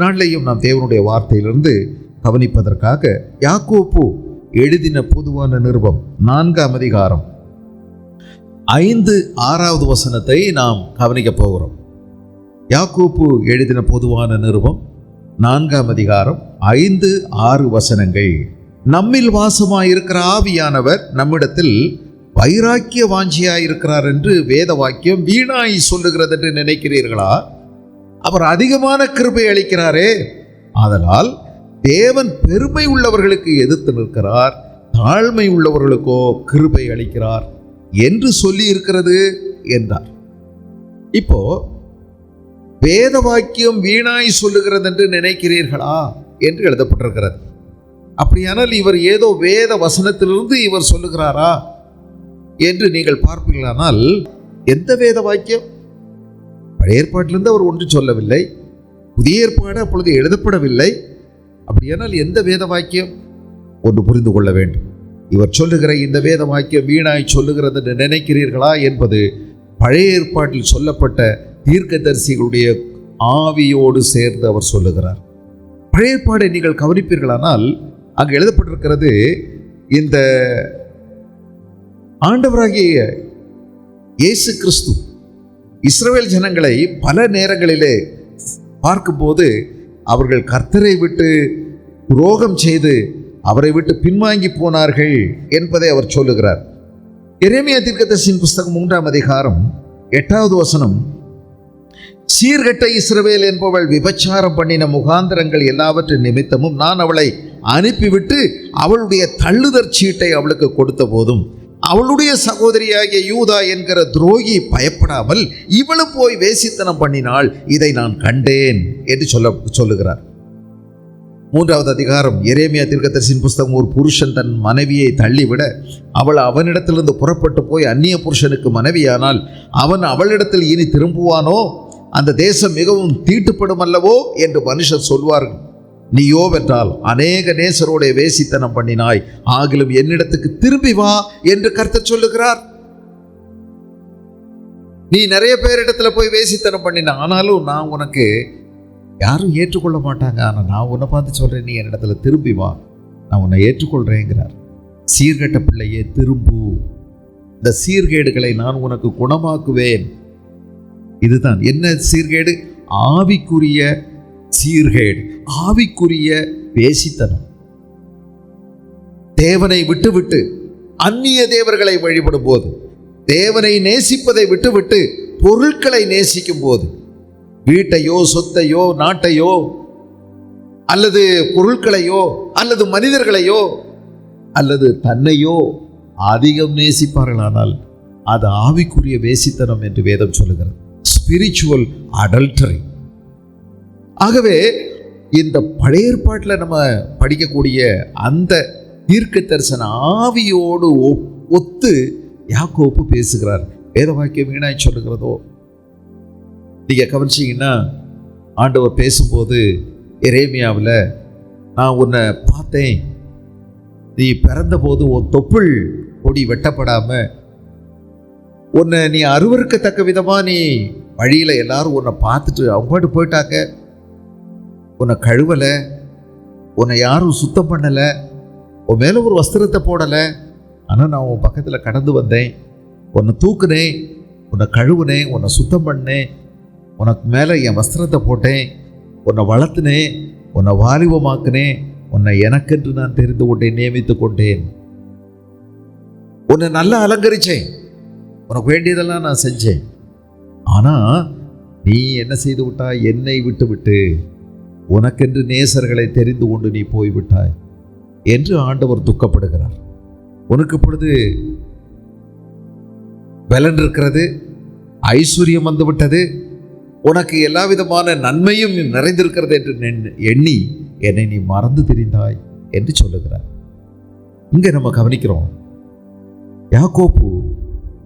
நாளிலேயும் நாம் தேவனுடைய வார்த்தையிலிருந்து கவனிப்பதற்காக யாக்கோப்பு எழுதின பொதுவான நிருபம் 4ஆம் அதிகாரம் 5-6வது வசனத்தை நாம் கவனிக்க போகிறோம். யாக்கோப்பு எழுதின பொதுவான நிருபம் 4ஆம் அதிகாரம் 5-6 வசனங்கள். நம்மில் வாசமாயிருக்கிற ஆவியானவர் நம்மிடத்தில் வைராக்கிய வாஞ்சியாயிருக்கிறார் என்று வேத வாக்கியம் வீணாய் சொல்லுகிறது என்று நினைக்கிறீர்களா? அவர் அதிகமான கிருபை அளிக்கிறாரே. ஆதலால் தேவன் பெருமை உள்ளவர்களுக்கு எதிர்த்து நிற்கிறார், தாழ்மை உள்ளவர்களுக்கோ கிருபை அளிக்கிறார் என்று சொல்லி இருக்கிறது என்றார். இப்போ வேத வாக்கியம் வீணாய் சொல்லுகிறது என்று நினைக்கிறீர்களா என்று எழுதப்பட்டிருக்கிறது. அப்படியானால் இவர் ஏதோ வேத வசனத்திலிருந்து இவர் சொல்லுகிறாரா என்று நீங்கள் பார்ப்பீர்களானால், எந்த வேத வாக்கியம்? பழைய ஏற்பாட்டிலிருந்து அவர் ஒன்று சொல்லவில்லை, புதிய ஏற்பாடு அப்பொழுது எழுதப்படவில்லை. அப்படியானால் எந்த வேத வாக்கியம்? ஒன்று புரிந்து கொள்ள வேண்டும். இவர் சொல்லுகிற இந்த வேத வாக்கியம் வீணாய் சொல்லுகிறது என்று நினைக்கிறீர்களா என்பது பழைய ஏற்பாட்டில் சொல்லப்பட்ட தீர்க்கதரிசிகளுடைய ஆவியோடு சேர்ந்து அவர் சொல்லுகிறார். பழைய ஏற்பாடை நீங்கள் கவனிப்பீர்களானால் அங்கு எழுதப்பட்டிருக்கிறது, இந்த ஆண்டவராகிய இயேசு கிறிஸ்து இஸ்ரவேல் ஜனங்களை பல நேரங்களிலே பார்க்கும்போது அவர்கள் கர்த்தரை விட்டு துரோகம் செய்து அவரை விட்டு பின்வாங்கி போனார்கள் என்பதை அவர் சொல்லுகிறார். எரேமியா தீர்க்கதரிசியின் புஸ்தகம் 3ஆம் அதிகாரம் 8வது வசனம், சீர்கெட்ட இஸ்ரவேல் என்பவள் விபச்சாரம் பண்ணின முகாந்திரங்கள் எல்லாவற்றின் நிமித்தமும் நான் அவளை அனுப்பிவிட்டு அவளுடைய தள்ளுதற் சீட்டை அவளுக்கு கொடுத்த போதும் அவளுடைய சகோதரியாகிய யூதா என்கிற துரோகி பயப்படாமல் இவளும் போய் வேசித்தனம் பண்ணினாள், இதை நான் கண்டேன் என்று சொல்லுகிறார். 3வது அதிகாரம் எரேமியா தீர்க்கதரிசியின் புஸ்தகம், ஒரு புருஷன் தன் மனைவியை தள்ளிவிட அவள் அவனிடத்திலிருந்து புறப்பட்டு போய் அந்நிய புருஷனுக்கு மனைவியானால் அவன் அவளிடத்தில் இனி திரும்புவானோ? அந்த தேசம் மிகவும் தீட்டுப்படும் அல்லவோ என்று மனுஷர் சொல்வார்கள். நீயோ வென்றால் அநேக நேசரோட வேசித்தனம் பண்ணினாய், ஆகிலும் என்னிடத்துக்கு திரும்பி வா என்று கர்த்தர் சொல்லுகிறார். நீ நிறைய பேரிடத்துல போய் வேசித்தனம் பண்ணின, ஆனாலும் நான் உனக்கு யாரும் ஏற்றுக்கொள்ள மாட்டாங்க. ஆனால் நான் உன்னை பார்த்து சொல்றேன், நீ என்னிடத்துல திரும்பி வா, நான் உன்னை ஏற்றுக்கொள்றேங்கிறார். சீர்கெட்ட பிள்ளையே திரும்பு, இந்த சீர்கேடுகளை நான் உனக்கு குணமாக்குவேன். இதுதான் என்ன சீர்கேடு? ஆவிக்குரிய சீர்கேடு, ஆவிக்குரிய வேசித்தனம். தேவனை விட்டுவிட்டு அந்நிய தேவர்களை வழிபடும் போது, தேவனை நேசிப்பதை விட்டுவிட்டு பொருட்களை நேசிக்கும் போது, வீட்டையோ சொத்தையோ நாட்டையோ அல்லது பொருட்களையோ அல்லது மனிதர்களையோ அல்லது தன்னையோ அதிகம் நேசிப்பார்களானால் அது ஆவிக்குரிய வேசித்தனம் என்று வேதம் சொல்லுகிறது. Spiritual adultery. ஆகவே இந்த பழைய ஏற்பாட்டில் நம்ம படிக்கக்கூடிய அந்த தீர்க்க தரிசன ஆவியோடு ஒத்து யாக்கோப்பு பேசுகிறார். வேத வாக்கியம் வீணாய் சொல்லுகிறதோ? நீங்க கவனிச்சீங்கன்னா, ஆண்டவர் பேசும்போது எரேமியாவில், நான் உன்னை பார்த்தேன், நீ பிறந்த போது உன் தொப்புள் கொடி வெட்டப்படாம உன்னை நீ அருவருக்கத்தக்க விதமா நீ வழியில எல்லாரும் உன்னை பார்த்துட்டு அவங்க பாட்டு போயிட்டாங்க, உன்னை கழுவலை, உன்னை யாரும் சுத்தம் பண்ணலை, உன் மேலே ஒரு வஸ்திரத்தை போடலை. ஆனால் நான் உன் பக்கத்தில் கடந்து வந்தேன், உன்னை தூக்குனேன், உன்னை கழுவுனேன், உன்னை சுத்தம் பண்ணேன், உனக்கு மேலே என் வஸ்திரத்தை போட்டேன், உன்னை வளர்த்துனேன், உன்னை வாலிபமாக்குனேன், உன்னை எனக்கென்று நான் தெரிந்து கொண்டேன், நியமித்து கொண்டேன், உன்னை நல்லா அலங்கரித்தேன், உனக்கு வேண்டியதெல்லாம் நான் செஞ்சேன். ஆனால் நீ என்ன செய்து விட்டாய்? என்னை விட்டு விட்டு உனக்கென்று நேசர்களை தெரிந்து கொண்டு நீ போய்விட்டாய் என்று ஆண்டவர் துக்கப்படுகிறார். உனக்கு இப்பொழுது பலன் இருக்கிறது, ஐஸ்வர்யம் வந்துவிட்டது, உனக்கு எல்லா விதமான நன்மையும் நிறைந்திருக்கிறது என்று எண்ணி என்னை நீ மறந்து திரிந்தாய் என்று சொல்லுகிறார். இங்க நம்ம கவனிக்கிறோம், யாக்கோப்பு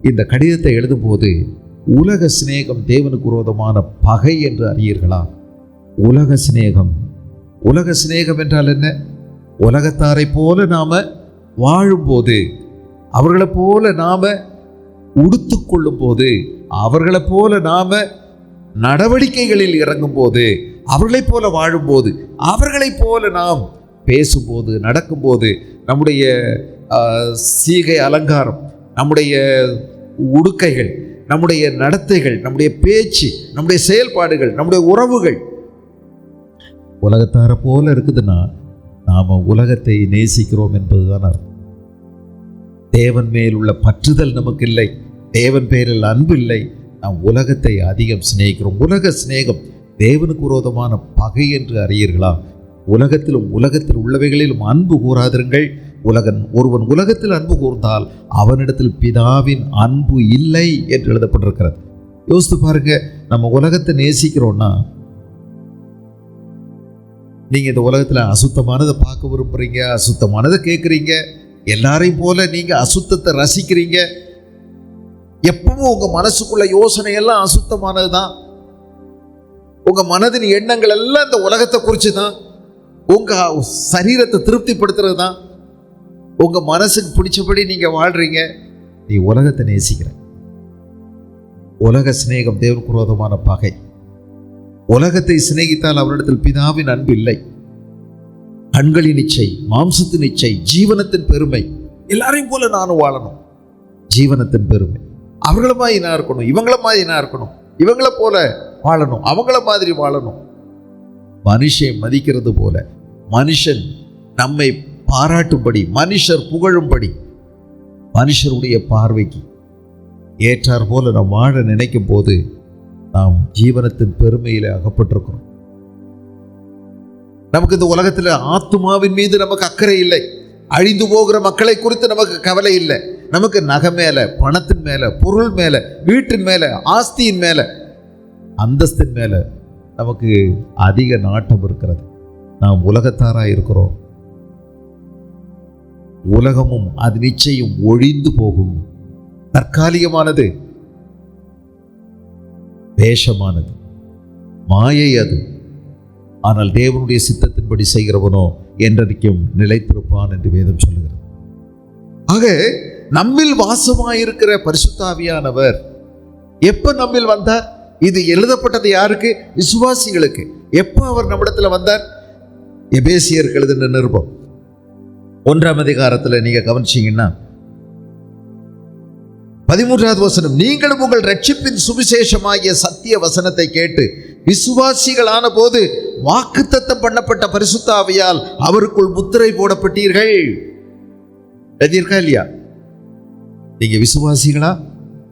இந்த கடிதத்தை எழுதும்போது உலக சிநேகம் தேவனுக்கு விரோதமான பகை என்று அறியீர்களா? உலக சிநேகம். உலக சிநேகம் என்றால் என்ன? உலகத்தாரை போல நாம வாழும்போது, அவர்களை போல நாம உடுத்து கொள்ளும் போது, அவர்களை போல நாம நடவடிக்கைகளில் இறங்கும் போது, அவர்களைப் போல வாழும்போது, அவர்களைப் போல நாம் பேசும்போது, நடக்கும்போது, நம்முடைய சீகை அலங்காரம், நம்முடைய உடுக்கைகள், நம்முடைய நடத்தைகள், நம்முடைய பேச்சு, நம்முடைய செயல்பாடுகள், நம்முடைய உறவுகள் உலகத்தார போல இருக்குதுன்னா நாம் உலகத்தை நேசிக்கிறோம் என்பதுதான் அர்த்தம். தேவன் மேல் உள்ள பற்றுதல் நமக்கு இல்லை, தேவன் பேரில் அன்பு இல்லை, நாம் உலகத்தை அதிகம் சிநேகிக்கிறோம். உலக சிநேகம் தேவனுக்கு விரோதமான பகை என்று அறியீர்களா? உலகத்திலும் உலகத்தில் உள்ளவைகளிலும் அன்பு கூறாதிருங்கள். ஒருவன் உலகத்தில் அன்பு கூர்ந்தால் அவனிடத்தில் பிதாவின் அன்பு இல்லை என்று எழுதப்பட்டிருக்கிறது. யோசித்து பாருங்க, நம்ம உலகத்தை நேசிக்கிறோம்னா, நீங்க இந்த உலகத்துல அசுத்தமானதை பார்க்க விரும்புறீங்க, அசுத்தமானதை கேட்குறீங்க, எல்லாரையும் போல நீங்க அசுத்தத்தை ரசிக்கிறீங்க. எப்பவும் உங்க மனசுக்குள்ள யோசனை எல்லாம் அசுத்தமானது தான். உங்க மனதின் எண்ணங்கள் எல்லாம் இந்த உலகத்தை குறித்து தான். உங்க சரீரத்தை திருப்திப்படுத்துறது தான். உங்க மனசுக்கு பிடிச்சபடி நீங்க வாழ்றீங்க. நீ உலகத்தை நேசிக்கிற. உலக சிநேகம் தேவனுக்கு விரோதமான பகை. உலகத்தை சிநேகித்தால் அவரிடத்தில் பிதாவின் அன்பு இல்லை. கண்களின் இச்சை, மாம்சத்தின் இச்சை, ஜீவனத்தின் பெருமை, எல்லாரையும் போல நானும் வாழணும். ஜீவனத்தின் பெருமை, அவங்கள மாதிரி நான் இருக்கணும், இவங்கள மாதிரி நான் இருக்கணும், இவங்கள போல வாழணும், அவங்கள மாதிரி வாழணும். மனுஷன் மதிக்கிறது போல, மனுஷன் நம்மை பாராட்டும்படி, மனுஷர் புகழும்படி, மனுஷருடைய பார்வைக்கு ஏற்றார் போல நாம் வாழ நினைக்கும் போது நாம் ஜீவனத்தின் பெருமையில அகப்பட்டிருக்கிறோம். நமக்கு இந்த உலகத்தில் ஆத்துமாவின் மீது நமக்கு அக்கறை இல்லை. அழிந்து போகிற மக்களை குறித்து நமக்கு கவலை இல்லை. நமக்கு நகை மேல, பணத்தின் மேல, பொருள் மேல, வீட்டின் மேல, ஆஸ்தியின் மேல, அந்தஸ்தின் மேல நமக்கு அதிக நாட்டம் இருக்கிறது. நாம் உலகத்தாராக இருக்கிறோம். உலகமும் அது நிச்சயம் ஒழிந்து போகும். தற்காலிகமானது, வேஷமானது, மாயை அது. ஆனால் தேவனுடைய சித்தத்தின்படி செய்கிறவனோ என்றைக்கும் நிலைத்திருப்பான் என்று வேதம் சொல்லுகிறது. ஆக நம்மில் வாசமாயிருக்கிற பரிசுத்த ஆவியானவர் எப்ப நம்மில் வந்தார்? இது எழுதப்பட்டது யாருக்கு? விசுவாசிகளுக்கு. எப்ப அவர் நம்மிடத்துல வந்தார்? எபேசியருக்கு எழுதின நிருபம் 1ஆம் அதிகாரத்தில் நீங்க கவனிச்சீங்கன்னா 13வது வசனம், நீங்களும் உங்கள் ரட்சிப்பின் சுவிசேஷமாகிய சத்திய வசனத்தை கேட்டு விசுவாசிகளான போது வாக்குத்தத்தம் பண்ணப்பட்ட பரிசுத்த ஆவியால் அவருக்குள் முத்திரை போடப்பட்டீர்கள். எழுதியிருக்கா இல்லையா? நீங்க விசுவாசிகளா?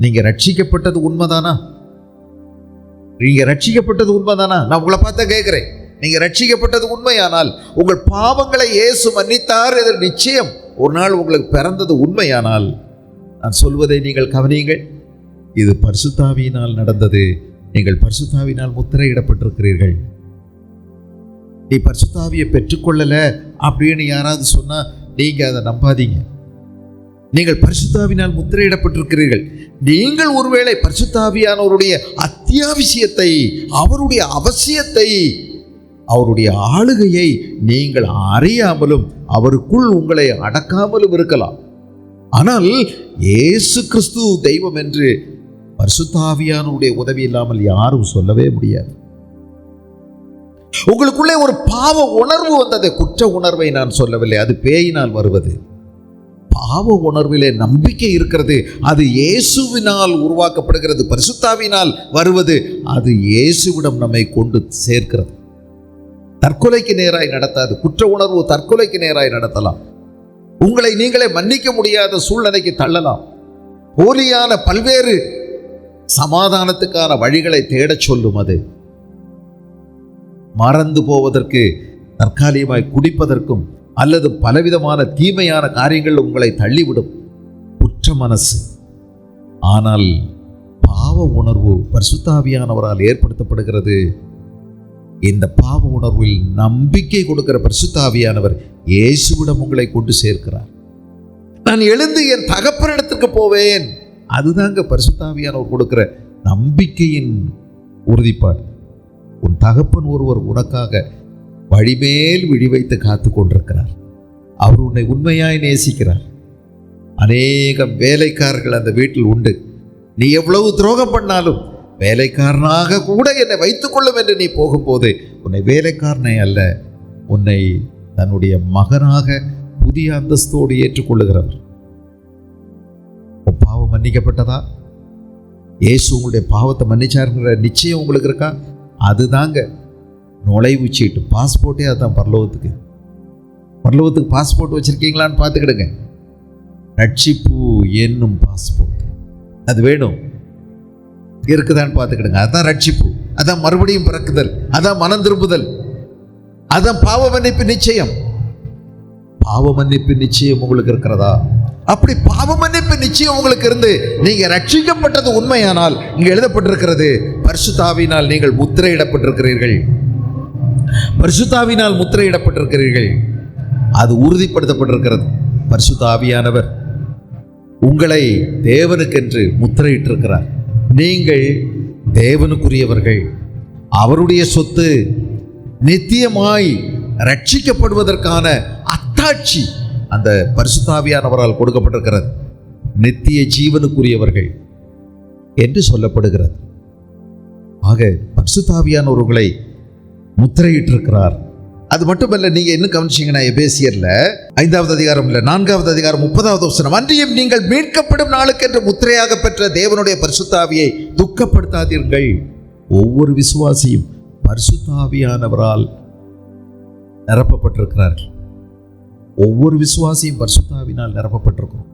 நீங்க ரட்சிக்கப்பட்டது உண்மைதானா? நீங்க ரட்சிக்கப்பட்டது உண்மைதானா? நான் உங்களை பார்த்தா கேட்கிறேன். நீங்க ரட்சிக்கப்பட்டது உண்மையானால், உங்கள் பாவங்களை இயேசு மன்னித்தார் என்ற நிச்சயம் ஒரு நாள் உங்களுக்கு பிறந்தது உண்மையானால், நான் சொல்வதை நீங்கள் கவனியுங்கள். இது பரிசுத்த ஆவியினால் நடந்தது. நீங்கள் பரிசுத்த ஆவியினால் முத்திரையிடப்பட்டிருக்கிறீர்கள். நீ பரிசுத்த ஆவியை பெற்றுக்கொள்ளல அப்படின்னு யாராவது சொன்னா நீங்க அதை நம்பாதீங்க. நீங்கள் பரிசுத்த ஆவியினால் முத்திரையிடப்பட்டிருக்கிறீர்கள். நீங்கள் ஒருவேளை பரிசுத்த ஆவியானவருடைய அத்தியாவசியத்தை, அவருடைய அவசியத்தை, அவருடைய ஆளுகையை நீங்கள் அறியாமலும் அவருக்குள் உங்களை அடக்காமலும் இருக்கலாம். ஆனால் இயேசு கிறிஸ்து தெய்வம் என்று பரிசுத்த ஆவியானவருடைய உதவி இல்லாமல் யாரும் சொல்லவே முடியாது. உங்களுக்குள்ளே ஒரு பாவ உணர்வு வந்தது. குற்ற உணர்வை நான் சொல்லவில்லை, அது பேயினால் வருவது. பாவ உணர்விலே நம்பிக்கை இருக்கிறது. அது இயேசுவினால் உருவாக்கப்படுகிறது. பரிசுத்த ஆவியினால் வருவது. அது இயேசுவிடம் நம்மை கொண்டு சேர்க்கிறது. தற்கொலைக்கு நேராய் நடத்தாது. குற்ற உணர்வு தற்கொலைக்கு நேராய் நடத்தலாம். உங்களை நீங்களே மன்னிக்க முடியாத சூழ்நிலைக்கு தள்ளலாம். போலியான பல்வேறு சமாதானத்துக்கான வழிகளை தேடச் சொல்லும். அது மறந்து போவதற்கு, தற்காலிகமாய் குடிப்பதற்கும் அல்லது பலவிதமான தீமையான காரியங்கள் உங்களை தள்ளிவிடும். குற்ற மனசு. ஆனால் பாவ உணர்வு பரிசுத்த ஆவியானவரால் ஏற்படுத்தப்படுகிறது. இந்த பாவ உணர்வில் நம்பிக்கை கொடுக்கிற பரிசுத்த ஆவியானவர் இயேசுவிடம் உங்களை கொண்டு சேர்க்கிறார். நான் எழுந்து என் தகப்பனிடத்திற்கு போவேன். அதுதாங்க பரிசுத்த ஆவியானவர் கொடுக்கிற நம்பிக்கையின் உறுதிப்பாடு. உன் தகப்பன் ஒருவர் உனக்காக வழிமேல் விழி வைத்து காத்து கொண்டிருக்கிறார். அவர் உன்னை உண்மையாய் நேசிக்கிறார். அநேகம் வேலைக்காரர்கள் அந்த வீட்டில் உண்டு. நீ எவ்வளவு துரோகம் பண்ணாலும், வேலைக்காரனாக கூட என்னை வைத்துக் கொள்ளும் என்று நீ போகும்போது உன்னை வேலைக்காரனை அல்ல, உன்னை தன்னுடைய மகனாக புதிய அந்தஸ்தோடு ஏற்றுக்கொள்ளுகிறவர். உன் பாவம் மன்னிக்கப்பட்டதா? இயேசு உங்களுடைய பாவத்தை மன்னிச்சாருங்கிற நிச்சயம் உங்களுக்கு இருக்கா? அதுதாங்க நுழைவு சீட்டு, பாஸ்போர்ட்டே அதுதான் பரலோகத்துக்கு. பரலோகத்துக்கு பாஸ்போர்ட் வச்சுருக்கீங்களான்னு பார்த்துக்கிடுங்க. ரட்சிப்பு என்னும் பாஸ்போர்ட் அது வேணும், இருக்குதான்னு பார்த்துக்கிடுங்க. அதுதான் ரட்சிப்பு, அதான் மறுபடியும் பிறக்குதல், அதான் மனம் திரும்புதல், அதான் பாவ மன்னிப்பு நிச்சயம். பாவ மன்னிப்பு நிச்சயம் உங்களுக்கு இருக்கிறதா? அப்படி பாவ மன்னிப்பு நிச்சயம் உங்களுக்கு இருந்து நீங்க ரட்சிக்கப்பட்டது உண்மையானால் இங்க எழுதப்பட்டிருக்கிறது, பரிசுத்த ஆவியினால் நீங்கள் முத்திரையிடப்பட்டிருக்கிறீர்கள். பரிசுத்த ஆவியினால் முத்திரையிடப்பட்டிருக்கிறீர்கள், அது உறுதிப்படுத்தப்பட்டிருக்கிறது. பரிசுத்த ஆவியானவர் உங்களை தேவனுக்கென்று முத்திரையிட்டிருக்கிறார். நீங்கள் தேவனுக்குரியவர்கள், அவருடைய சொத்து. நித்தியமாய் ரட்சிக்கப்படுவதற்கான அத்தாட்சி அந்த பரிசுத்த ஆவியானவரால் கொடுக்கப்பட்டிருக்கிறது. நித்திய ஜீவனுக்குரியவர்கள் என்று சொல்லப்படுகிறது. ஆக பரிசுத்த ஆவியானவர்களை முத்திரையிட்டிருக்கிறார். அது மட்டுமல்ல, நீங்க இன்னும் கவனிச்சீங்கன்னா எபேசியர்ல 5வது அதிகாரம் 4வது அதிகாரம் 30வது வசனம், அன்றியும் நீங்கள் மீட்கப்படும் நாளுக்கென்று முத்திரையாக பெற்ற தேவனுடைய பரிசுத்த ஆவியை துக்கப்படுத்தாதீர்கள். ஒவ்வொரு விசுவாசியும் பரிசுத்த ஆவியானவரால் நிரப்பப்பட்டிருக்கிறார்கள். ஒவ்வொரு விசுவாசியும் பரிசுத்த ஆவியினால் நிரப்பப்பட்டிருக்கிறோம்.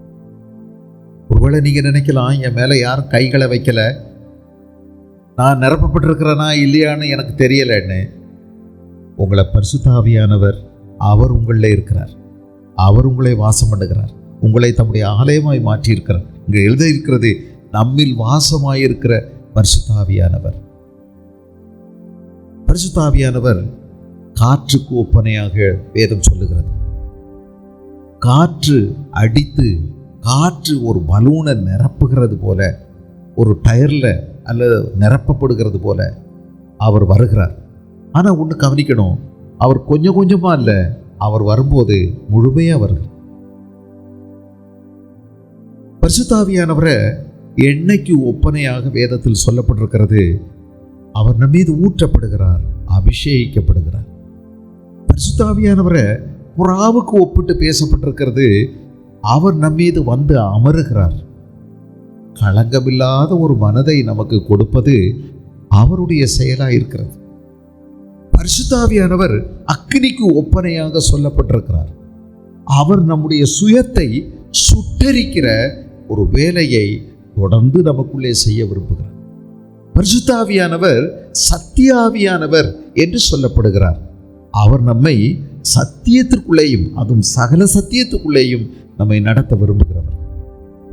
ஒருவேளை நீங்க நினைக்கலாம், என் மேல யாரும் கைகளை வைக்கல, நான் நிரப்பப்பட்டிருக்கிறேனா இல்லையான்னு எனக்கு தெரியலன்னு. உங்களை பரிசுத்த ஆவியானவர் அவர் உங்களில் இருக்கிறார், அவர் உங்களை வாசம் பண்ணுகிறார், உங்களை தம்முடைய ஆலயமாய் மாற்றியிருக்கிறார். இங்கே எழுதியிருக்கிறது, நம்மில் வாசமாயிருக்கிற பரிசுத்த ஆவியானவர். பரிசுத்த ஆவியானவர் காற்றுக்கு ஒப்பனையாக வேதம் சொல்லுகிறது. காற்று அடித்து காற்று ஒரு பலூனை நிரப்புகிறது போல, ஒரு டயரில் அல்லது நிரப்பப்படுகிறது போல அவர் வருகிறார். ஆனால் ஒன்று கவனிக்கணும், அவர் கொஞ்சம் கொஞ்சமாக இல்லை, அவர் வரும்போது முழுமையாக வருகிறார். பரிசுத்த ஆவியானவரை எண்ணெய்க்கு ஒப்பனையாக வேதத்தில் சொல்லப்பட்டிருக்கிறது. அவர் நம் மீது ஊற்றப்படுகிறார், அபிஷேகிக்கப்படுகிறார். பரிசுத்த ஆவியானவரை புறாவுக்கு ஒப்பிட்டு பேசப்பட்டிருக்கிறது. அவர் நம் மீது வந்து அமருகிறார். களங்கமில்லாத ஒரு மனதை நமக்கு கொடுப்பது அவருடைய செயலாக இருக்கிறது. பரிசுத்த ஆவியானவர் அக்கினிக்கு ஒப்பனையாக சொல்லப்பட்டிருக்கிறார். அவர் நம்முடைய சுயத்தை சுட்டரிக்கிற ஒரு வேலையை தொடர்ந்து நமக்குள்ளே செய்ய விரும்புகிறார். பரிசுத்த ஆவியானவர் சத்திய ஆவியானவர் என்று சொல்லப்படுகிறார். அவர் நம்மை சத்தியத்திற்குள்ளேயும், அதுவும் சகல சத்தியத்துக்குள்ளேயும் நம்மை நடத்த விரும்புகிறவர்.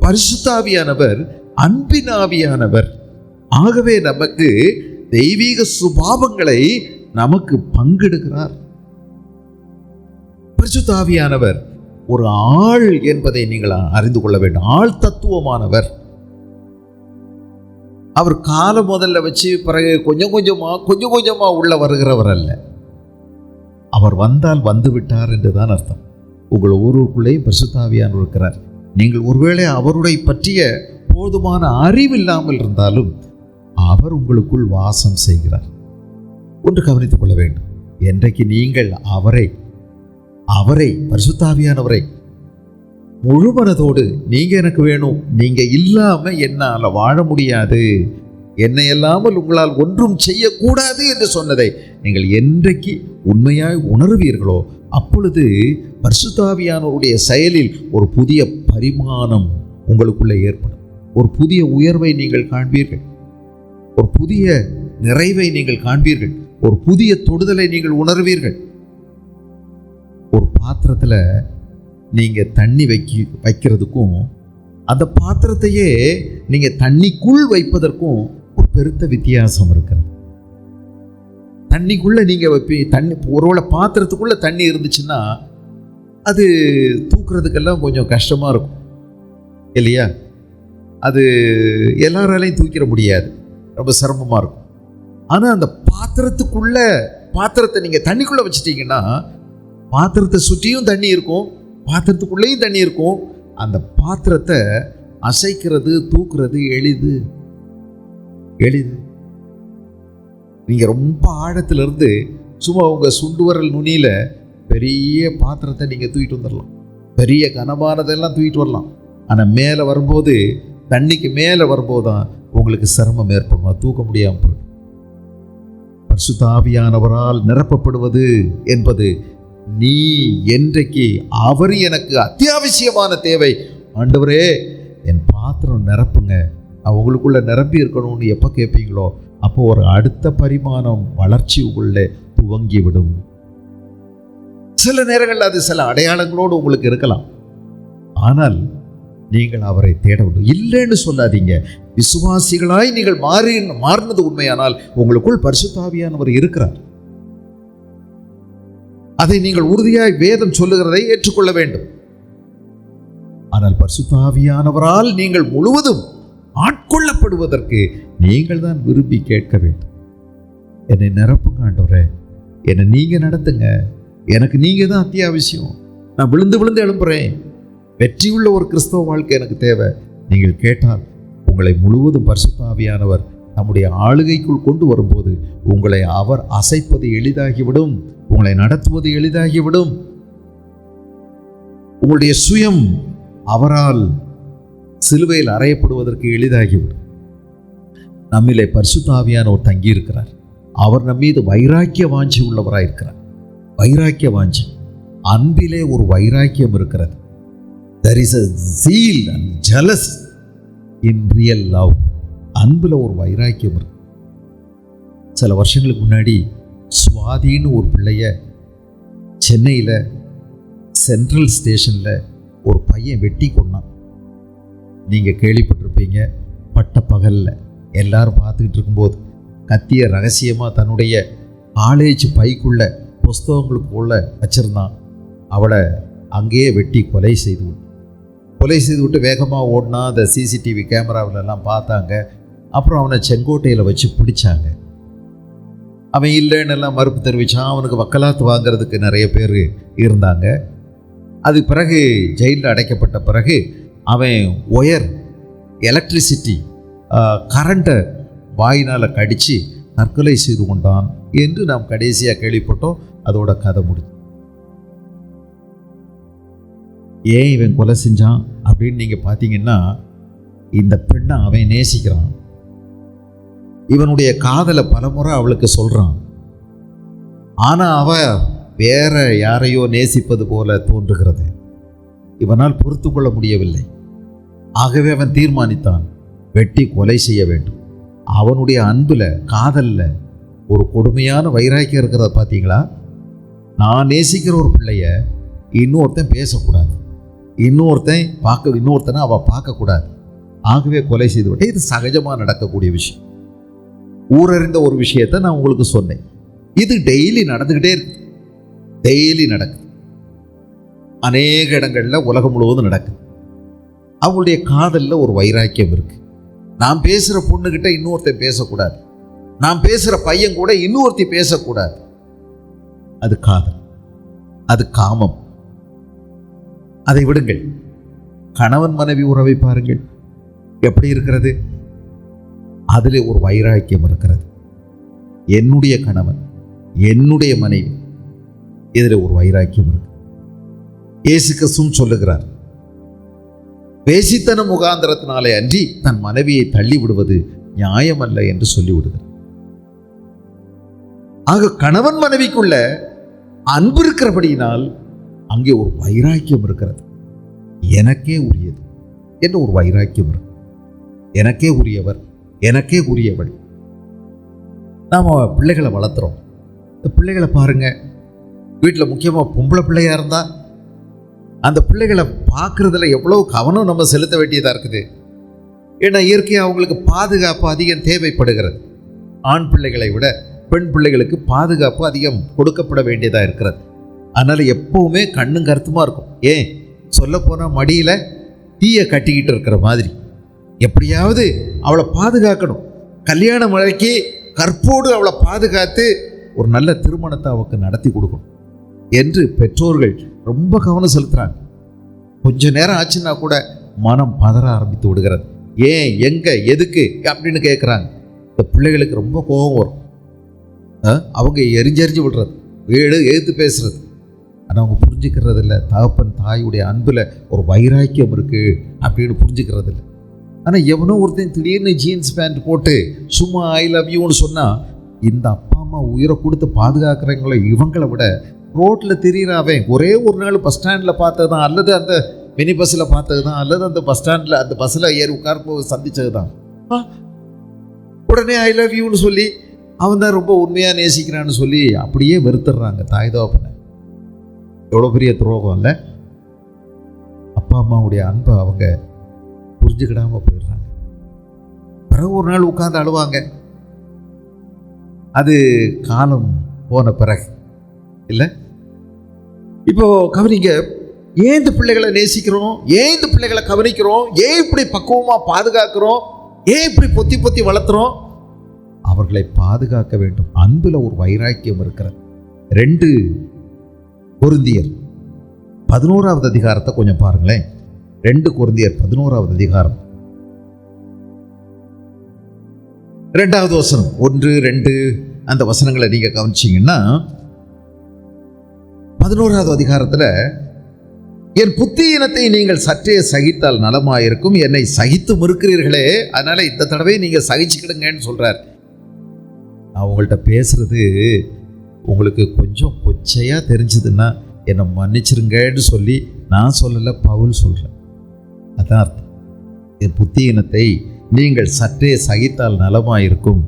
பரிசுத்த ஆவியானவர் அன்பின் ஆவியானவர். ஆகவே நமக்கு தெய்வீக சுபாவங்களை நமக்கு பங்கெடுக்கிறார். பரிசுத்த ஆவியானவர் ஒரு ஆள் என்பதை நீங்கள் அறிந்து கொள்ள வேண்டும். ஆள் தத்துவமானவர். அவர் காலம் முதல்ல வச்சு பிறகு கொஞ்சம் கொஞ்சமா உள்ள வருகிறவர் அல்ல. அவர் வந்தால் வந்து விட்டார் என்றுதான் அர்த்தம். உங்கள் ஒருவருக்குள்ளேயும் பரிசுத்த ஆவியானவர் இருக்கிறார். நீங்கள் ஒருவேளை அவருடைய பற்றிய போதுமான அறிவு இல்லாமல் இருந்தாலும் அவர் உங்களுக்குள் வாசம் செய்கிறார். ஒன்று கவனித்துக் கொள்ள வேண்டும். என்றைக்கு நீங்கள் அவரை பரிசுத்த ஆவியானவரை முழு மனதோடு, நீங்க எனக்கு வேணும், நீங்க இல்லாம என்னால் வாழ முடியாது, என்னை இல்லாமல் உங்களால் ஒன்றும் செய்யக்கூடாது என்று சொன்னதை நீங்கள் என்றைக்கு உண்மையாய் உணர்வீர்களோ அப்பொழுது பரிசுத்த ஆவியானவருடைய செயலில் ஒரு புதிய பரிமாணம் உங்களுக்குள்ளே ஏற்படும். ஒரு புதிய உயர்வை நீங்கள் காண்பீர்கள், ஒரு புதிய நிறைவை நீங்கள் காண்பீர்கள், ஒரு புதிய தொடுதலை நீங்கள் உணர்வீர்கள். ஒரு பாத்திரத்தில் நீங்கள் தண்ணி வைக்கிறதுக்கும் அந்த பாத்திரத்தையே நீங்கள் தண்ணிக்குள் வைப்பதற்கும் ஒரு பெருத்த வித்தியாசம் இருக்கிறது. தண்ணிக்குள்ளே நீங்கள் தண்ணி ஒருவேளை பாத்திரத்துக்குள்ளே தண்ணி இருந்துச்சுன்னா அது தூக்குறதுக்கெல்லாம் கொஞ்சம் கஷ்டமாக இருக்கும் இல்லையா? அது எல்லாராலையும் தூக்கிட முடியாது, ரொம்ப சிரமமாக இருக்கும். ஆனால் அந்த பாத்திரத்தை நீங்கள் தண்ணிக்குள்ளே வச்சுட்டீங்கன்னா பாத்திரத்தை சுற்றியும் தண்ணி இருக்கும், பாத்திரத்துக்குள்ளேயும் தண்ணி இருக்கும். அந்த பாத்திரத்தை அசைக்கிறது, தூக்குறது எளிது. எளிது. நீங்க ரொம்ப ஆழத்துல இருந்து சும்மா உங்க சுண்டு வரல் நுனியில பெரிய பாத்திரத்தை நீங்க தூக்கிட்டு வந்துடலாம், பெரிய கனமானதெல்லாம் தூக்கிட்டு வரலாம். ஆனா மேலே வரும்போது, தண்ணிக்கு மேலே வரும்போது தான் உங்களுக்கு சிரமம் ஏற்படும், அது தூக்க முடியாமல் போயிடும். பரிசுத்த ஆவியானவரால் நிரப்பப்படுவது என்பது, நீ என்றைக்கு அவர் எனக்கு அத்தியாவசியமான தேவை, ஆண்டவரே என் பாத்திரம் நிரப்புங்க, உங்களுக்குள்ள நிரம்பி இருக்கணும்னு எப்போ கேட்பீங்களோ அப்போ ஒரு அடுத்த பரிமாணம் வளர்ச்சி உங்களுடைய துவங்கிவிடும். சில நேரங்களில் அது சில அடையாளங்களோடு உங்களுக்கு இருக்கலாம். ஆனால் நீங்கள் அவரை தேட வேண்டும். இல்லைன்னு சொல்லாதீங்க. விசுவாசிகளாய் நீங்கள் மாறினது உண்மையானால் உங்களுக்குள் பரிசுத்த ஆவியானவர் இருக்கிறார். அதை நீங்கள் உறுதியாய் வேதம் சொல்லுகிறதை ஏற்றுக்கொள்ள வேண்டும். ஆனால் பரிசுத்த ஆவியானவரால் நீங்கள் முழுவதும் ஆட்கொள்ளப்படுவதற்கு நீங்கள் தான் விரும்பி கேட்க வேண்டும். என்னை நிரப்புங்க ஆண்டவரே, என்னை நீங்க நடத்துங்க, எனக்கு நீங்க தான் அத்தியாவசியம், நான் விழுந்து விழுந்து எழும்புறேன், வெற்றியுள்ள ஒரு கிறிஸ்தவ வாழ்க்கை எனக்கு தேவை. நீங்கள் கேட்டால் உங்களை முழுவதும் பரிசுத்த ஆவியானவர் நம்முடைய ஆளுகைக்குள் கொண்டு வரும்போது உங்களை அவர் அசைப்பது எளிதாகிவிடும், உங்களை நடத்துவது எளிதாகிவிடும். உங்களுடைய சுயம் அவரால் சிலுவையில் அறையப்படுவதற்கு எளிதாகிவிடும். நம்மிலே பரிசுத்த ஆவியானவர் தங்கி இருக்கிறார். அவர் நம் மீது வைராக்கிய வாஞ்சி உள்ளவராய் இருக்கிறார். வைராக்கிய வாஞ்சி, அன்பிலே ஒரு வைராக்கியம் இருக்கிறது. There is a zeal and jealous in real love. அன்புல ஒரு வைராக்கியம் இருக்கு. சில வருஷங்களுக்கு முன்னாடி சுவாதின்னு ஒரு பிள்ளைய சென்னையில் சென்ட்ரல் ஸ்டேஷனில் ஒரு பையன் வெட்டி கொண்டான். நீங்கள் கேள்விப்பட்டிருப்பீங்க. பட்ட பகலில் எல்லாரும் பார்த்துக்கிட்டு இருக்கும்போது கத்திய ரகசியமாக தன்னுடைய காலேஜ் பைக்குள்ள புஸ்தகங்களுக்குள்ள வச்சிருந்தான். அவளை அங்கேயே வெட்டி கொலை செய்து விட்டு வேகமாக ஓடினா. அந்த சிசிடிவி கேமராவிலெல்லாம் பார்த்தாங்க. அப்புறம் அவனை செங்கோட்டையில் வச்சு பிடிச்சாங்க. அவன் இல்லைன்னு எல்லாம் மறுப்பு தெரிவித்தான். அவனுக்கு வக்கலாத்து வாங்கிறதுக்கு நிறைய பேர் இருந்தாங்க. அது பிறகு ஜெயிலில் அடைக்கப்பட்ட பிறகு அவன் எலக்ட்ரிசிட்டி கரண்ட்டை வாயினால் கடித்து தற்கொலை செய்து கொண்டான் என்று நாம் கடைசியாக கேள்விப்பட்டோம். அதோட கதை முடிஞ்சு. ஏன் இவன் கொலை செஞ்சான் அப்படின்னு நீங்கள் பார்த்தீங்கன்னா, இந்த பெண்ணை அவன் நேசிக்கிறான். இவனுடைய காதலை பலமுறை அவளுக்கு சொல்கிறான். ஆனால் அவ வேற யாரையோ நேசிப்பது போல தோன்றுகிறது. இவனால் பொறுத்து கொள்ள முடியவில்லை. ஆகவே அவன் தீர்மானித்தான், வெட்டி கொலை செய்ய வேண்டும். அவனுடைய அன்புல, காதல்ல ஒரு கொடுமையான வைராக்கியம் இருக்கிறத பார்த்தீங்களா? நான் நேசிக்கிற ஒரு பிள்ளைய இன்னொருத்தன் பேசக்கூடாது, இன்னொருத்தனை அவள் பார்க்கக்கூடாது. ஆகவே கொலை செய்து விட்டேன். இது சகஜமாக நடக்கக்கூடிய விஷயம். ஊரறிந்த ஒரு விஷயத்தை நான் உங்களுக்கு சொன்னேன். இது டெய்லி நடந்துக்கிட்டே இருக்கு. டெய்லி நடக்குது. அநேக இடங்களில் உலகம் முழுவதும் நடக்குது. அவங்களுடைய காதலில் ஒரு வைராக்கியம் இருக்கு. நான் பேசுகிற பொண்ணுக்கிட்ட இன்னொருத்தன் பேசக்கூடாது, நான் பேசுகிற பையன் கூட இன்னொருத்தி பேசக்கூடாது. அது காதல், அது காமம். அதை விடுங்கள். கணவன் மனைவி உறவை பாருங்கள், எப்படி இருக்கிறது? அதில் ஒரு வைராக்கியம் இருக்கிறது. என்னுடைய கணவன், என்னுடைய மனைவி, இதில் ஒரு வைராக்கியம் இருக்கு. இயேசு கிறிஸ்துவும் சொல்லுகிறார், வேசித்தன முகாந்திரத்தினாலே அன்றி தன் மனைவியை தள்ளி விடுவது நியாயமல்ல என்று சொல்லிவிடுகிறார். ஆக கணவன் மனைவிக்குள்ள அன்பு இருக்கிறபடியினால் அங்கே ஒரு வைராக்கியம் இருக்கிறது. எனக்கே உரியது என்ற ஒரு வைராக்கியம் இருக்கு. எனக்கே உரியவர், எனக்கே உரியவள். நாம் பிள்ளைகளை வளர்த்துறோம். இந்த பிள்ளைகளை பாருங்க, வீட்டில் முக்கியமாக பொம்பளை பிள்ளையா இருந்தால் அந்த பிள்ளைகளை பார்க்குறதுல எவ்வளோ கவனம் நம்ம செலுத்த வேண்டியதாக இருக்குது. ஏன்னா இயற்கையாக அவங்களுக்கு பாதுகாப்பு அதிகம் தேவைப்படுகிறது. ஆண் பிள்ளைகளை விட பெண் பிள்ளைகளுக்கு பாதுகாப்பு அதிகம் கொடுக்கப்பட வேண்டியதாக இருக்கிறது. அதனால் எப்போவுமே கண்ணும் கருத்துமாக இருக்கும். ஏன் சொல்லப்போனால் மடியில் தீயை கட்டிக்கிட்டு இருக்கிற மாதிரி எப்படியாவது அவளை பாதுகாக்கணும். கல்யாண முறைக்கு கற்போடு அவளை பாதுகாத்து ஒரு நல்ல திருமணத்தை அவளுக்கு நடத்தி கொடுக்கணும் என்று பெற்றோர்கள் ரொம்ப கவனம் செலுத்துகிறாங்க. கொஞ்ச நேரம் ஆச்சுன்னா கூட மனம் பதற ஆரம்பித்து விடுகிறது. ஏன், எங்கே, எதுக்கு அப்படின்னு கேட்குறாங்க. இந்த பிள்ளைகளுக்கு ரொம்ப கோபம் வரும். அவங்க எரிஞ்செறிஞ்சு விடுறது, எழுத்து பேசுறது. ஆனால் அவங்க புரிஞ்சுக்கிறது இல்லை, தகப்பன் தாயுடைய அன்பில் ஒரு வைராக்கியம் இருக்குது அப்படின்னு புரிஞ்சுக்கிறது இல்லை. ஆனால் எவனோ ஒருத்தன் திடீர்னு ஜீன்ஸ் பேண்ட் போட்டு சும்மா ஐ லவ் யூன்னு சொன்னால், இந்த அப்பா அம்மா உயிரை கொடுத்து பாதுகாக்கிறவங்கள இவங்களை விட ரோட்டில் திரியிறாவன் ஒரே ஒரு நாள் பஸ் ஸ்டாண்டில் பார்த்தது தான், அல்லது அந்த மினி பஸ்ஸில் பார்த்தது தான், அல்லது அந்த பஸ் ஸ்டாண்டில் அந்த பஸ்ஸில் ஏறி உட்கார்ந்து சந்தித்தது தான், உடனே ஐ லவ் யூன்னு சொல்லி அவன் தான் ரொம்ப உண்மையாக நேசிக்கிறான்னு சொல்லி அப்படியே வெறுத்துடுறாங்க தாய் தகப்பனை. எவ்வளோ பெரிய துரோகம் இல்லை? அப்பா அம்மாவுடைய அன்பை அவங்க புரிஞ்சுக்கிடாமல் போயிடுறாங்க. பிறகு ஒரு நாள் உட்கார்ந்து அழுவாங்க. அது காலம் போன பிறகு இல்லை. இப்போ கவனிங்க, ஏன் இந்த பிள்ளைகளை நேசிக்கிறோம், ஏன் இந்த பிள்ளைகளை கவனிக்கிறோம், ஏன் இப்படி பக்குவமாக பாதுகாக்கிறோம், ஏன் இப்படி பொத்தி பொத்தி வளர்த்துறோம்? அவர்களை பாதுகாக்க வேண்டும். அன்புல ஒரு வைராக்கியம் இருக்கிறது. 2 கொரிந்தியர் 11வது அதிகாரத்தை கொஞ்சம் பாருங்களேன். 2 கொரிந்தியர் 11வது அதிகாரம் 2வது வசனம், 1, 2 அந்த வசனங்களை நீங்க கவனிச்சீங்கன்னா, 11வது அதிகாரத்தில் என் புத்தியினத்தை நீங்கள் சற்றே சகித்தால் நலமாயிருக்கும், என்னை சகித்து இருக்கிறீர்களே, அதனால இந்த தடவை நீங்க சகிச்சுக்கிடுங்கன்னு சொல்றார். நான் உங்கள்கிட்ட பேசுறது உங்களுக்கு கொஞ்சம் கொச்சையாக தெரிஞ்சதுன்னா என்னை மன்னிச்சிருங்கன்னு சொல்லி நான் சொல்லலை, பவுல் சொல்கிறேன். அதான் அர்த்தம். என் புத்தியினத்தை நீங்கள் சற்றே சகித்தால் நலமாக இருக்கும்,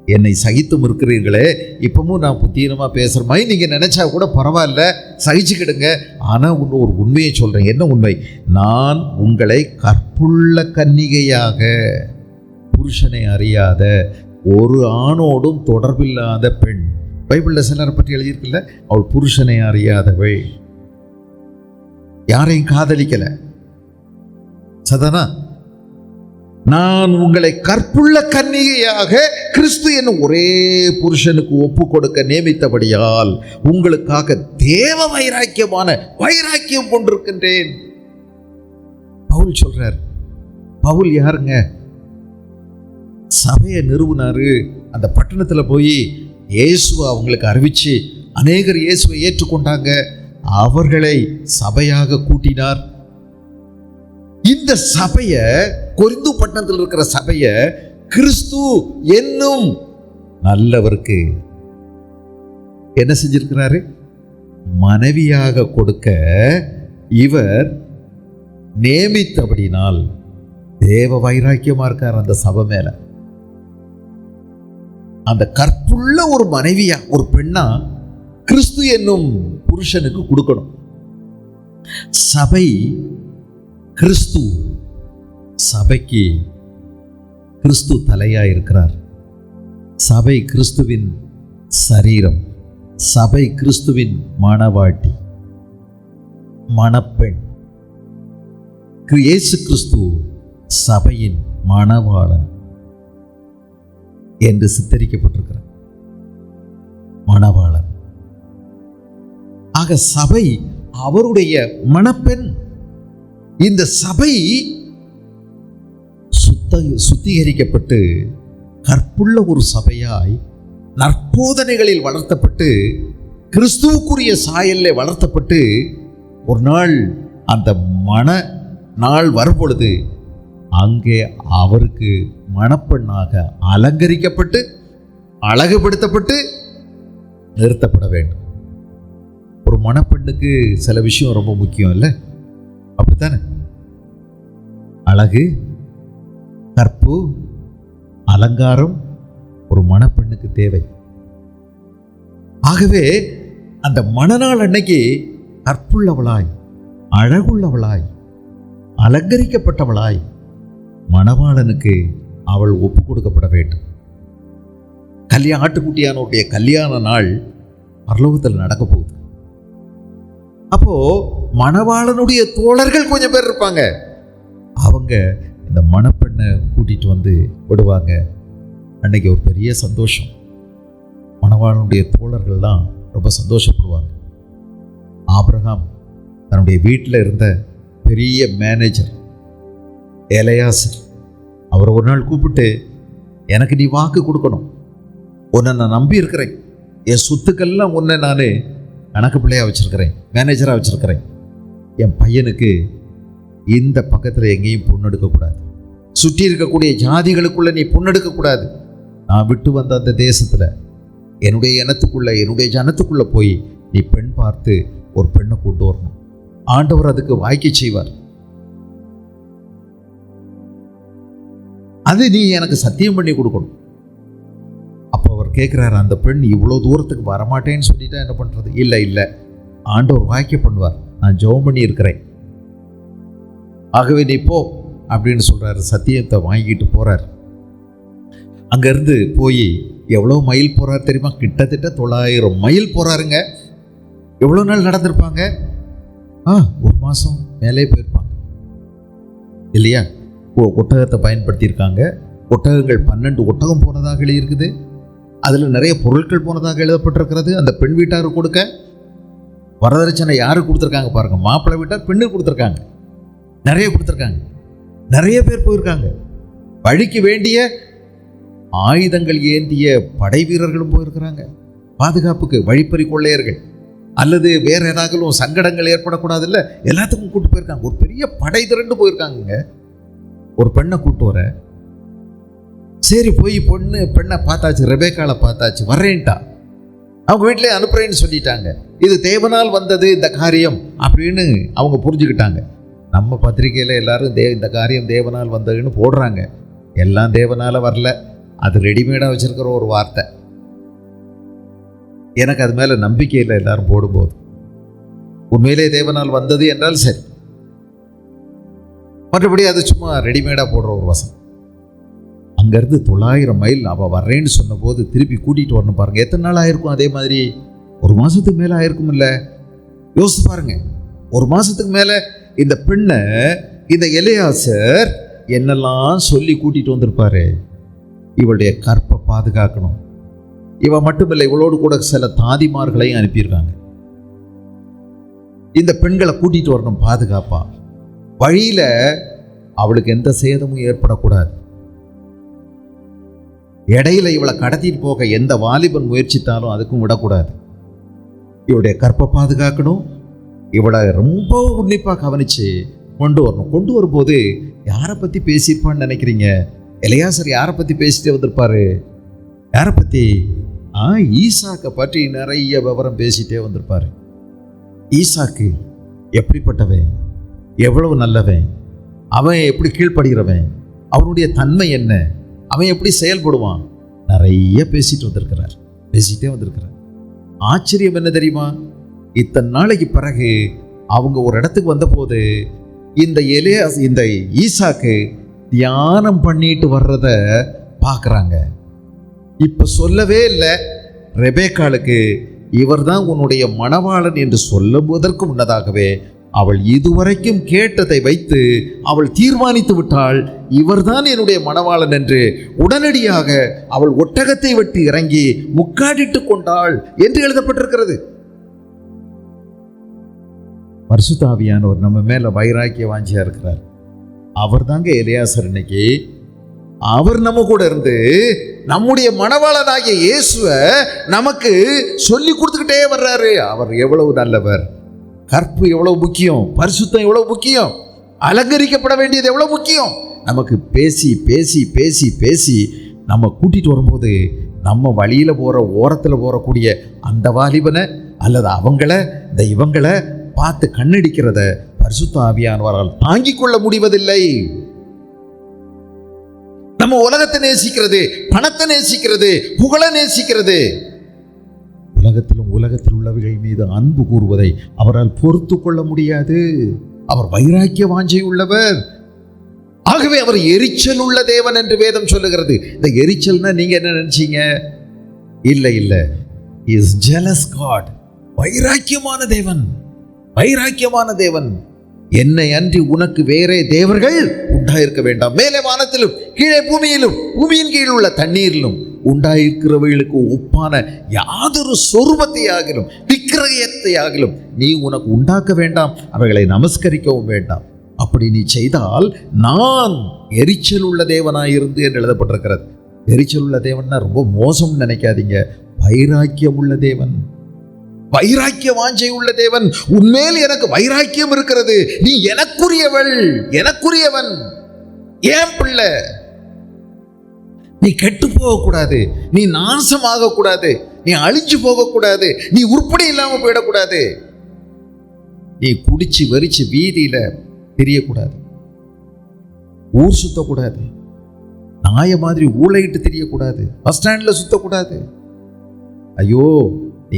என்னை சகித்தும் இருக்கிறீர்களே. இப்பவும் நான் புத்தியினமாக பேசுகிற மாதிரி நீங்கள் நினச்சா கூட பரவாயில்ல, சகிச்சுக்கிடுங்க. ஆனால் ஒரு உண்மையை சொல்கிறேன். என்ன உண்மை? நான் உங்களை கற்புள்ள கன்னிகையாக, புருஷனை அறியாத, ஒரு ஆணோடும் தொடர்பில்லாத பெண். பைபிளில் சிலரை பற்றி எழுதியிருக்குல்ல, அவள் புருஷனை அறியாதவள், யாரையும் காதலிக்கல. சதானா, நான் உங்களை கற்புள்ள கன்னிகையாக கிறிஸ்து என்னும் ஒரே புருஷனுக்கு ஒப்பு கொடுக்க நியமித்தபடியால் உங்களுக்காக தேவ வைராக்கியம் கொண்டிருக்கின்றேன். பவுல் சொல்றார். பவுல் யாருங்க? சபையை நிறுவினாரு. அந்த பட்டணத்தில் போய் இயேசுவை அவங்களுக்கு அறிவிச்சு அநேகர் இயேசுவை ஏற்றுக்கொண்டாங்க. அவர்களை சபையாக கூட்டினார். இந்த சபையை, கொரிந்து பட்டணத்தில் இருக்கிற சபையை கிறிஸ்து என்னும் நல்லவருக்கு என்ன செஞ்சிருக்கிறாரு? மனைவியாக கொடுக்க இவர் நியமித்தபடினால் தேவ வைராக்கியமா இருக்கார் அந்த சபை மேல. அந்த கற்புள்ள ஒரு மனைவியா, ஒரு பெண்ணா கிறிஸ்து என்னும் புருஷனுக்கு கொடுக்கணும். சபை கிறிஸ்து, சபைக்கு கிறிஸ்து தலையா இருக்கிறார். சபை கிறிஸ்துவின் சரீரம். சபை கிறிஸ்துவின் மணவாட்டி, மணப்பெண். இயேசு கிறிஸ்து சபையின் மணவாளன் என்று சித்தரிக்கப்பட்டிருக்கிறார். மணவாளன். ஆக சபை அவருடைய மணப்பெண். இந்த சபை சுத்திகரிக்கப்பட்டு கற்புள்ள ஒரு சபையாய் நற்போதனைகளில் வளர்த்தப்பட்டு கிறிஸ்துவுக்குரிய சாயலில் வளர்த்தப்பட்டு ஒரு நாள் அந்த மன நாள் வரும்பொழுது அங்கே அவருக்கு மணப்பெண்ணாக அலங்கரிக்கப்பட்டு அழகுபடுத்தப்பட்டு நிறுத்தப்பட வேண்டும். ஒரு மணப்பெண்ணுக்கு சில விஷயம் ரொம்ப முக்கியம் இல்லை? அப்படித்தானே? அழகு, கற்பு, அலங்காரம் ஒரு மணப்பெண்ணுக்கு தேவை. ஆகவே அந்த மணநாள் அன்னைக்கு கற்புள்ளவளாய், அழகுள்ளவளாய், அலங்கரிக்கப்பட்டவளாய் மணவாளனுக்கு அவள் ஒப்பு கொடுக்கப்பட வேண்டும். ஆட்டுக்குட்டியானுடைய கல்யாண நாள் பரலோகத்தில் நடக்க போகுது. அப்போ மணவாளனுடைய தோழர்கள் கொஞ்சம் பேர் இருப்பாங்க. அவங்க இந்த மணப்பெண்ணை கூட்டிட்டு வந்து விடுவாங்க. அன்னைக்கு ஒரு பெரிய சந்தோஷம். மணவாளனுடைய தோழர்கள்லாம் ரொம்ப சந்தோஷப்படுவாங்க. ஆபிரகாம் தன்னுடைய வீட்டில் இருந்த பெரிய மேனேஜர் எலையாசர், அவரை ஒரு நாள் கூப்பிட்டு, எனக்கு நீ வாக்கு கொடுக்கணும். உன்னை நான் நம்பி இருக்கிறேன். என் சொத்துக்கெல்லாம் உன்னை நான் கணக்கு பிள்ளையாக வச்சுருக்கிறேன், மேனேஜராக வச்சுருக்கிறேன். என் பையனுக்கு இந்த பக்கத்தில் எங்கேயும் பொண்ணு எடுக்கக்கூடாது. சுற்றி இருக்கக்கூடிய ஜாதிகளுக்குள்ளே நீ பொண்ணு எடுக்கக்கூடாது. நான் விட்டு வந்த அந்த தேசத்தில் என்னுடைய இனத்துக்குள்ளே, என்னுடைய ஜனத்துக்குள்ளே போய் நீ பெண் பார்த்து ஒரு பெண்ணை கொண்டு வரணும். ஆண்டவர் அதுக்கு வாய்க்க செய்வார். அது நீ எனக்கு சத்தியம் பண்ணி கொடுக்கணும். அப்போ அவர் கேட்குறாரு, அந்த பெண் இவ்வளோ தூரத்துக்கு வரமாட்டேன்னு சொல்லிட்டா என்ன பண்ணுறது? இல்லை, ஆண்டவர் வாய்க்க பண்ணுவார். நான் ஜெபம் பண்ணி இருக்கிறேன், ஆகவே நீ போ அப்படின்னு சொல்கிறாரு. சத்தியத்தை வாங்கிட்டு போகிறார். அங்கேருந்து போய் எவ்வளோ மைல் போகிறார் தெரியுமா? கிட்டத்தட்ட 900 மைல் போகிறாருங்க. எவ்வளோ நாள் நடந்திருப்பாங்க? 1 மாதம் மேலே போயிருப்பாங்க இல்லையா? ஒட்டகத்தை பயன்படுத்தியிருக்காங்க. ஒட்டகங்கள் 12 ஒட்டகம் போனதாக எழுதியிருக்குது. அதில் நிறைய பொருட்கள் போனதாக எழுதப்பட்டிருக்கிறது. அந்த பெண் வீட்டாருக்கு கொடுக்க வரதட்சணை யாருக்கு கொடுத்துருக்காங்க பாருங்க. மாப்பிள்ளை வீட்டார் பெண்ணு கொடுத்துருக்காங்க, நிறைய கொடுத்துருக்காங்க. நிறைய பேர் போயிருக்காங்க. வழிக்கு வேண்டிய ஆயுதங்கள் ஏந்திய படை வீரர்களும் போயிருக்கிறாங்க. பாதுகாப்புக்கு வழிப்பறி கொள்ளையர்கள் அல்லது வேற ஏதாங்களும் சங்கடங்கள் ஏற்படக்கூடாது இல்லை, எல்லாத்துக்கும் கூட்டு போயிருக்காங்க. ஒரு பெரிய படை திரண்டு போயிருக்காங்க. ஒரு பெண்ணை கூட்டு வர, சரி போய் பெண்ணை பார்த்தாச்சு, ரெபேக்காளை பார்த்தாச்சு, வர்றேன்ட்டா. அவங்க வீட்டிலே அனுப்புறேன்னு சொல்லிட்டாங்க. இது தேவனால் வந்தது இந்த காரியம் அப்படின்னு அவங்க புரிஞ்சுக்கிட்டாங்க. நம்ம பத்திரிகையில் எல்லாரும் இந்த காரியம் தேவனால் வந்ததுன்னு போடுறாங்க. எல்லாம் தேவனால் வரல, அது ரெடிமேடாக வச்சுருக்கிற ஒரு வார்த்தை. எனக்கு அது மேலே நம்பிக்கை இல்லை. எல்லாரும் போடும்போது உண்மையிலே தேவனால் வந்தது என்றால் சரி, மற்றபடி அது சும்மா ரெடிமேடாக போடுற ஒரு வசனம். அங்கேருந்து 900 மைல் அவள் வர்றேன்னு சொன்னபோது திருப்பி கூட்டிகிட்டு வரணும். பாருங்கள், எத்தனை நாள் ஆயிருக்கும்? அதே மாதிரி 1 மாதத்துக்கு மேலே ஆயிருக்கும் இல்லை? யோசிச்சு பாருங்க. 1 மாதத்துக்கு மேலே இந்த பெண்ணை இந்த எலியாசர் என்னெல்லாம் சொல்லி கூட்டிகிட்டு வந்திருப்பாரு. இவளுடைய கற்பை பாதுகாக்கணும். இவ மட்டுமில்லை, இவளோடு கூட சில தாதிமார்களையும் அனுப்பியிருக்காங்க. இந்த பெண்களை கூட்டிகிட்டு வரணும் பாதுகாப்பா. வழியில் அவளுக்கு எந்த சேதமும் ஏற்படக்கூடாது. இடையில இவளை கடத்திட்டு போக எந்த வாலிபன் முயற்சித்தாலும் அதுக்கும் விடக்கூடாது. இவளுடைய கற்பை பாதுகாக்கணும். இவளை ரொம்ப உன்னிப்பாக கவனித்து கொண்டு வரணும். கொண்டு வரும்போது யாரை பற்றி பேசியிருப்பான்னு நினைக்கிறீங்க? எலியாசர் யாரை பற்றி பேசிட்டே வந்திருப்பாரு? யாரை பற்றி? ஈசாக்கை பற்றி நிறைய விவரம் பேசிட்டே வந்திருப்பாரு. ஈசாக்கு எப்படிப்பட்டவன், எவ்வளவு நல்லவன், அவன் எப்படி கீழ்ப்படுகிறவன், அவனுடைய தன்மை என்ன, அவன் எப்படி செயல்படுவான், நிறைய பேசிட்டே வந்திருக்கிறார். ஆச்சரியம் என்ன தெரியுமா? இத்தனை நாளைக்கு பிறகு அவங்க ஒரு இடத்துக்கு வந்தபோது இந்த ஈசாக்கு தியானம் பண்ணிட்டு வர்றத பார்க்குறாங்க. இப்போ சொல்லவே இல்லை ரெபேக்காளுக்கு இவர் தான் உன்னுடைய மணவாளன் என்று சொல்லுவதற்கு முன்னதாகவே அவள் இதுவரைக்கும் கேட்டதை வைத்து அவள் தீர்மானித்து விட்டாள், இவர்தான் என்னுடைய மணவாளன் என்று. உடனடியாக அவள் ஒட்டகத்தை விட்டு இறங்கி முக்காடிட்டு கொண்டாள் என்று எழுதப்பட்டிருக்கிறது. பரிசுத்த ஆவியானவர் நம்ம மேல வைராக்கிய வாஞ்சியா இருக்கிறார். அவர் தாங்க எலியாசர். இன்னைக்கு அவர் நம்ம கூட இருந்து நம்முடைய மணவாளனாகிய இயேசுவை நமக்கு சொல்லி கொடுத்துக்கிட்டே வர்றாரு. அவர் எவ்வளவு நல்லவர், கற்பு எவ்வளவு முக்கியம், பரிசுத்தம் எவ்வளவு முக்கியம், அலங்கரிக்கப்பட வேண்டியது எவ்வளவு முக்கியம். நமக்கு பேசி பேசி பேசி பேசி நம்ம கூட்டிட்டு வரும்போது நம்ம வழியில போற ஓரத்தில் போறக்கூடிய அந்த வாலிபனை அல்லது இவங்களை பார்த்து கண்ணடிக்கிறத பரிசுத்த ஆவியானவரால் தாங்கிக் கொள்ள முடிவதில்லை. நம்ம உலகத்தை நேசிக்கிறது, பணத்தை நேசிக்கிறது, புகழ நேசிக்கிறது, உலகத்தில் உள்ளவைகள் மீது அன்பு கூறுவதை அவரால் பொறுத்து கொள்ள முடியாது. அவர் வைராக்கிய வாஞ்சை உள்ளவர். ஆகவே அவர் எரிச்சல் உள்ள தேவன் என்று வேதம் சொல்லுகிறது. இந்த எரிச்சல்னா நீங்க என்ன நினைச்சீங்க? இல்லை, இஸ் ஜெலஸ் காட். வைராக்கியமான தேவன். என்னை அன்றி உனக்கு வேறே தேவர்கள் உண்டாயிருக்க வேண்டாம். மேலே வானத்திலும் கீழே பூமியிலும் பூமியின் கீழ் உள்ள தண்ணீரிலும் உண்டாயிருக்கிறவர்களுக்கு ஒப்பான யாதொரு சொரூபத்தையாகிலும் விக்கிரகத்தையாகிலும் நீ உனக்கு உண்டாக்க வேண்டாம், அவைகளை நமஸ்கரிக்கவும் வேண்டாம். அப்படி நீ செய்தால் நான் எரிச்சல் உள்ள தேவனாயிருந்து என்று எழுதப்பட்டிருக்கிறது. எரிச்சல் உள்ள தேவன்னா ரொம்ப மோசம்னு நினைக்காதீங்க. வைராக்கியம் உள்ள தேவன், வைராக்கிய வாஞ்சை உள்ள தேவன். உன்மேல் எனக்கு வைராக்கியம் இருக்கிறது, நீ எனக்குரியவள், எனக்குரியவன், ஏன் பிள்ளை. நீ கெட்டு போகக்கூடாது, நீ நாசமாக கூடாது, நீ அழிஞ்சு போகக்கூடாது, நீ உருப்படி இல்லாம போயிடக்கூடாது, நீ குடிச்சு வெறிச்சு வீதியில தெரியக்கூடாது, ஊர் சுத்தக்கூடாது, நாய மாதிரி ஊழையிட்டு தெரியக்கூடாது, பஸ் ஸ்டாண்ட்ல சுத்தக்கூடாது. ஐயோ, நீ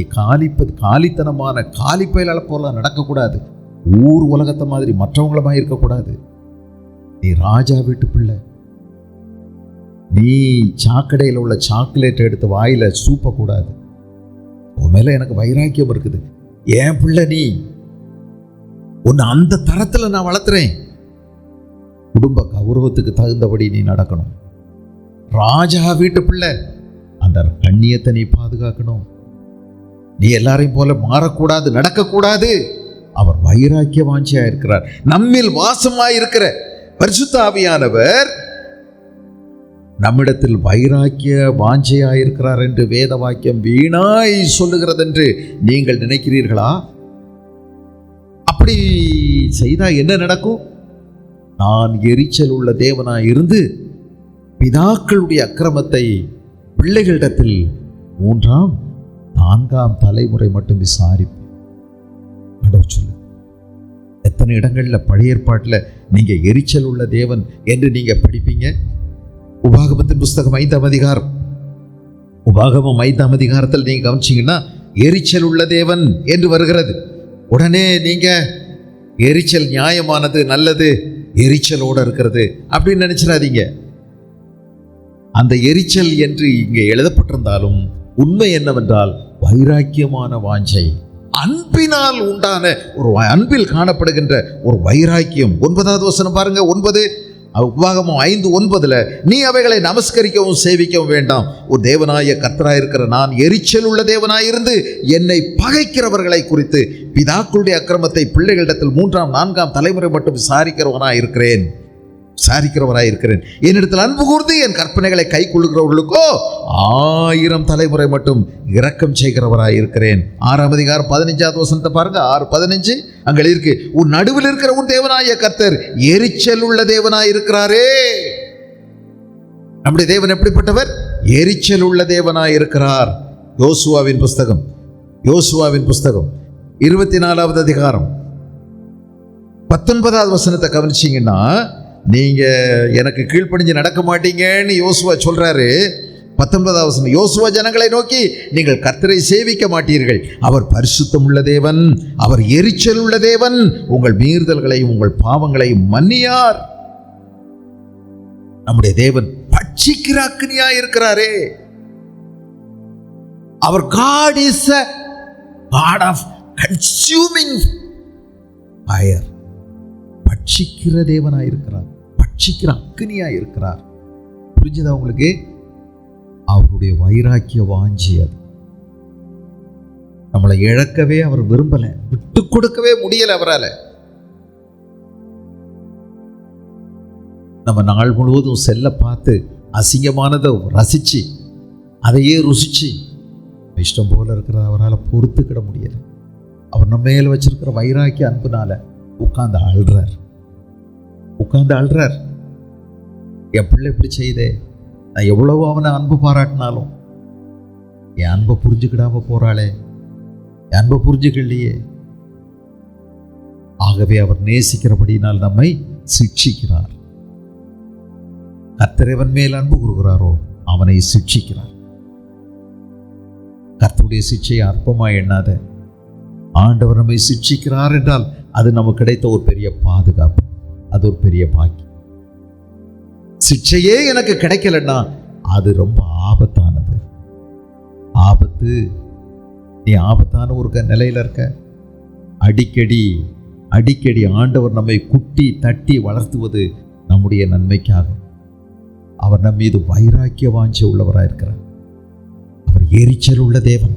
காலித்தனமான காலிப்பயிலால போல நடக்கக்கூடாது, ஊர் உலகத்தை மாதிரி மற்றவங்களமா இருக்கக்கூடாது. நீ ராஜா வீட்டு பிள்ளை, நீ சாக்கடையில் உள்ள சாக்லேட் எடுத்து வாயில சூப்பக்கூடாது. உன் மேல எனக்கு வைராக்கியம் இருக்குது, ஏன் பிள்ளை நீ, உன்னை அந்த தரத்துல நான் வளர்த்துறேன். குடும்ப கௌரவத்துக்கு தகுந்தபடி நீ நடக்கணும். ராஜா வீட்டு பிள்ளை, அந்த கண்ணியத்தை நீ பாதுகாக்கணும். நீ எல்லாரையும் போல மாறக்கூடாது, நடக்கக்கூடாது. அவர் வைராக்கிய வாஞ்சியா இருக்கிறார். நம்மில் வாசமாயிருக்கிற பரிசுத்த ஆவியானவர் நம்மிடத்தில் வைராக்கிய வாஞ்சையாயிருக்கிறார் என்று வேத வாக்கியம் வீணாய் சொல்லுகிறது என்று நீங்கள் நினைக்கிறீர்களா? அப்படி செய்தா என்ன நடக்கும்? நான் எரிச்சல் உள்ள தேவனாய் இருந்து பிதாக்களுடைய அக்கிரமத்தை பிள்ளைகளிடத்தில் 3ஆம் 4ஆம் தலைமுறை மட்டும் விசாரிப்பேன். சொல்லு, எத்தனை இடங்கள்ல பழைய ஏற்பாட்டில் நீங்க எரிச்சல் உள்ள தேவன் என்று நீங்க படிப்பீங்க. உபாகமத்தின் புஸ்தகம் 5ஆம் அதிகாரம், உபாகமம் 5ஆம் அதிகாரத்தில் நீங்க கவனிச்சீங்கன்னா எரிச்சல் உள்ள தேவன் என்று வருகிறது. உடனே நீங்க எரிச்சல் நியாயமானது, நல்லது, எரிச்சலோட இருக்கிறது அப்படின்னு நினைச்சிடாதீங்க. அந்த எரிச்சல் என்று இங்கே எழுதப்பட்டிருந்தாலும் உண்மை என்னவென்றால் வைராக்கியமான வாஞ்சை, அன்பினால் உண்டான ஒரு அன்பில் காணப்படுகின்ற ஒரு வைராக்கியம். 9வது வசனம் பாருங்க, 9 உபாகமம் 5:9, நீ அவைகளை நமஸ்கரிக்கவும் சேவிக்கவும் வேண்டாம், ஒரு தேவனாய கர்த்தராயிருக்கிற நான் எரிச்சல் உள்ள தேவனாயிருந்து என்னை பகைக்கிறவர்களை குறித்து பிதாக்களுடைய அக்கிரமத்தை பிள்ளைகளிடத்தில் 3ஆம் 4ஆம் தலைமுறை மட்டும் விசாரிக்கிறவனாயிருக்கிறேன். என்னிடத்தில் அன்பு கூர்ந்து என் கற்பனைகளை கை கொள்ளுகிறவர்களுக்கோ 1000 தலைமுறை மட்டும் இரக்கம் செய்கிறவராயிருக்கிறேன். 6ஆம் அதிகாரம் 15வது வசனத்தை பாருங்க, 6:15 அங்க இருக்கு, உன் நடுவில் இருக்கிற உன் தேவனாய கர்த்தர் எரிச்சல் உள்ள தேவனாயிருக்கிறாரே. நம்முடைய தேவன் எப்படிப்பட்டவர்? எரிச்சல் உள்ள தேவனாயிருக்கிறார். யோசுவாவின் புஸ்தகம் 24வது அதிகாரம் 19வது வசனத்தை கவனிச்சீங்கன்னா, நீங்க எனக்கு கீழ்ப்படிஞ்சு நடக்க மாட்டீங்கன்னு யோசுவா சொல்றாரு. 19வது வசனம், யோசுவா ஜனங்களை நோக்கி, நீங்கள் கர்த்தரை சேவிக்க மாட்டீர்கள், அவர் பரிசுத்தம் உள்ள தேவன், அவர் எரிச்சல் உள்ள தேவன், உங்கள் மீறுதல்களையும் உங்கள் பாவங்களையும் மன்னியார். நம்முடைய தேவன் பட்சிக்கிற அக்னியா இருக்கிறாரே. அவர் God is a God of consuming fire. பட்சிக்கிற தேவனாயிருக்கிறார், பட்சிக்கிற அக்னியாயிருக்கிறார். புரிஞ்சுதா உங்களுக்கு? அவருடைய வைராக்கிய வாஞ்சி அது. நம்மளை இழக்கவே அவர் விரும்பல, விட்டு கொடுக்கவே முடியல அவரால். நம்ம நாள் முழுவதும் செல்ல பார்த்து அசிங்கமானதை ரசிச்சு அதையே ருசிச்சு இஷ்டம் போல இருக்கிறத அவரால் பொறுத்துக்கிட முடியல. அவர் நம்ம மேல வச்சிருக்கிற வைராக்கிய அன்புனால உட்கார்ந்து அழுறார். என் பிள்ளை இப்படி செய்தே, நான் எவ்வளவு அவனை அன்பு பாராட்டினாலும் என் அன்பை புரிஞ்சுக்கிடாம போறாளே, என் அன்பை புரிஞ்சுக்கலையே. ஆகவே அவர் நேசிக்கிறபடினால் நம்மை சிட்சிக்கிறார். கர்த்தர் எவன் மேல் அன்பு கூறுகிறாரோ அவனை சிட்சிக்கிறார். கர்த்தருடைய சிட்சையை அற்பமாய் எண்ணாத. ஆண்டவர் நம்மை சிட்சிக்கிறார் என்றால் அது நமக்கு கிடைத்த ஒரு பெரிய பாதுகாப்பு, அது ஒரு பெரிய பாக்கியம். சிட்சையே எனக்கு கிடைக்கலன்னா அது ரொம்ப ஆபத்தானது. ஆபத்து. நீ ஆபத்தான ஒரு நிலையில இருக்க. அடிக்கடி ஆண்டவர் நம்மை குட்டி தட்டி வளர்த்துவது நம்முடைய நன்மைக்காக. அவர் நம் மீது வைராக்கிய வாஞ்சை உள்ளவராக இருக்கிறார். அவர் எரிச்சல் உள்ள தேவன்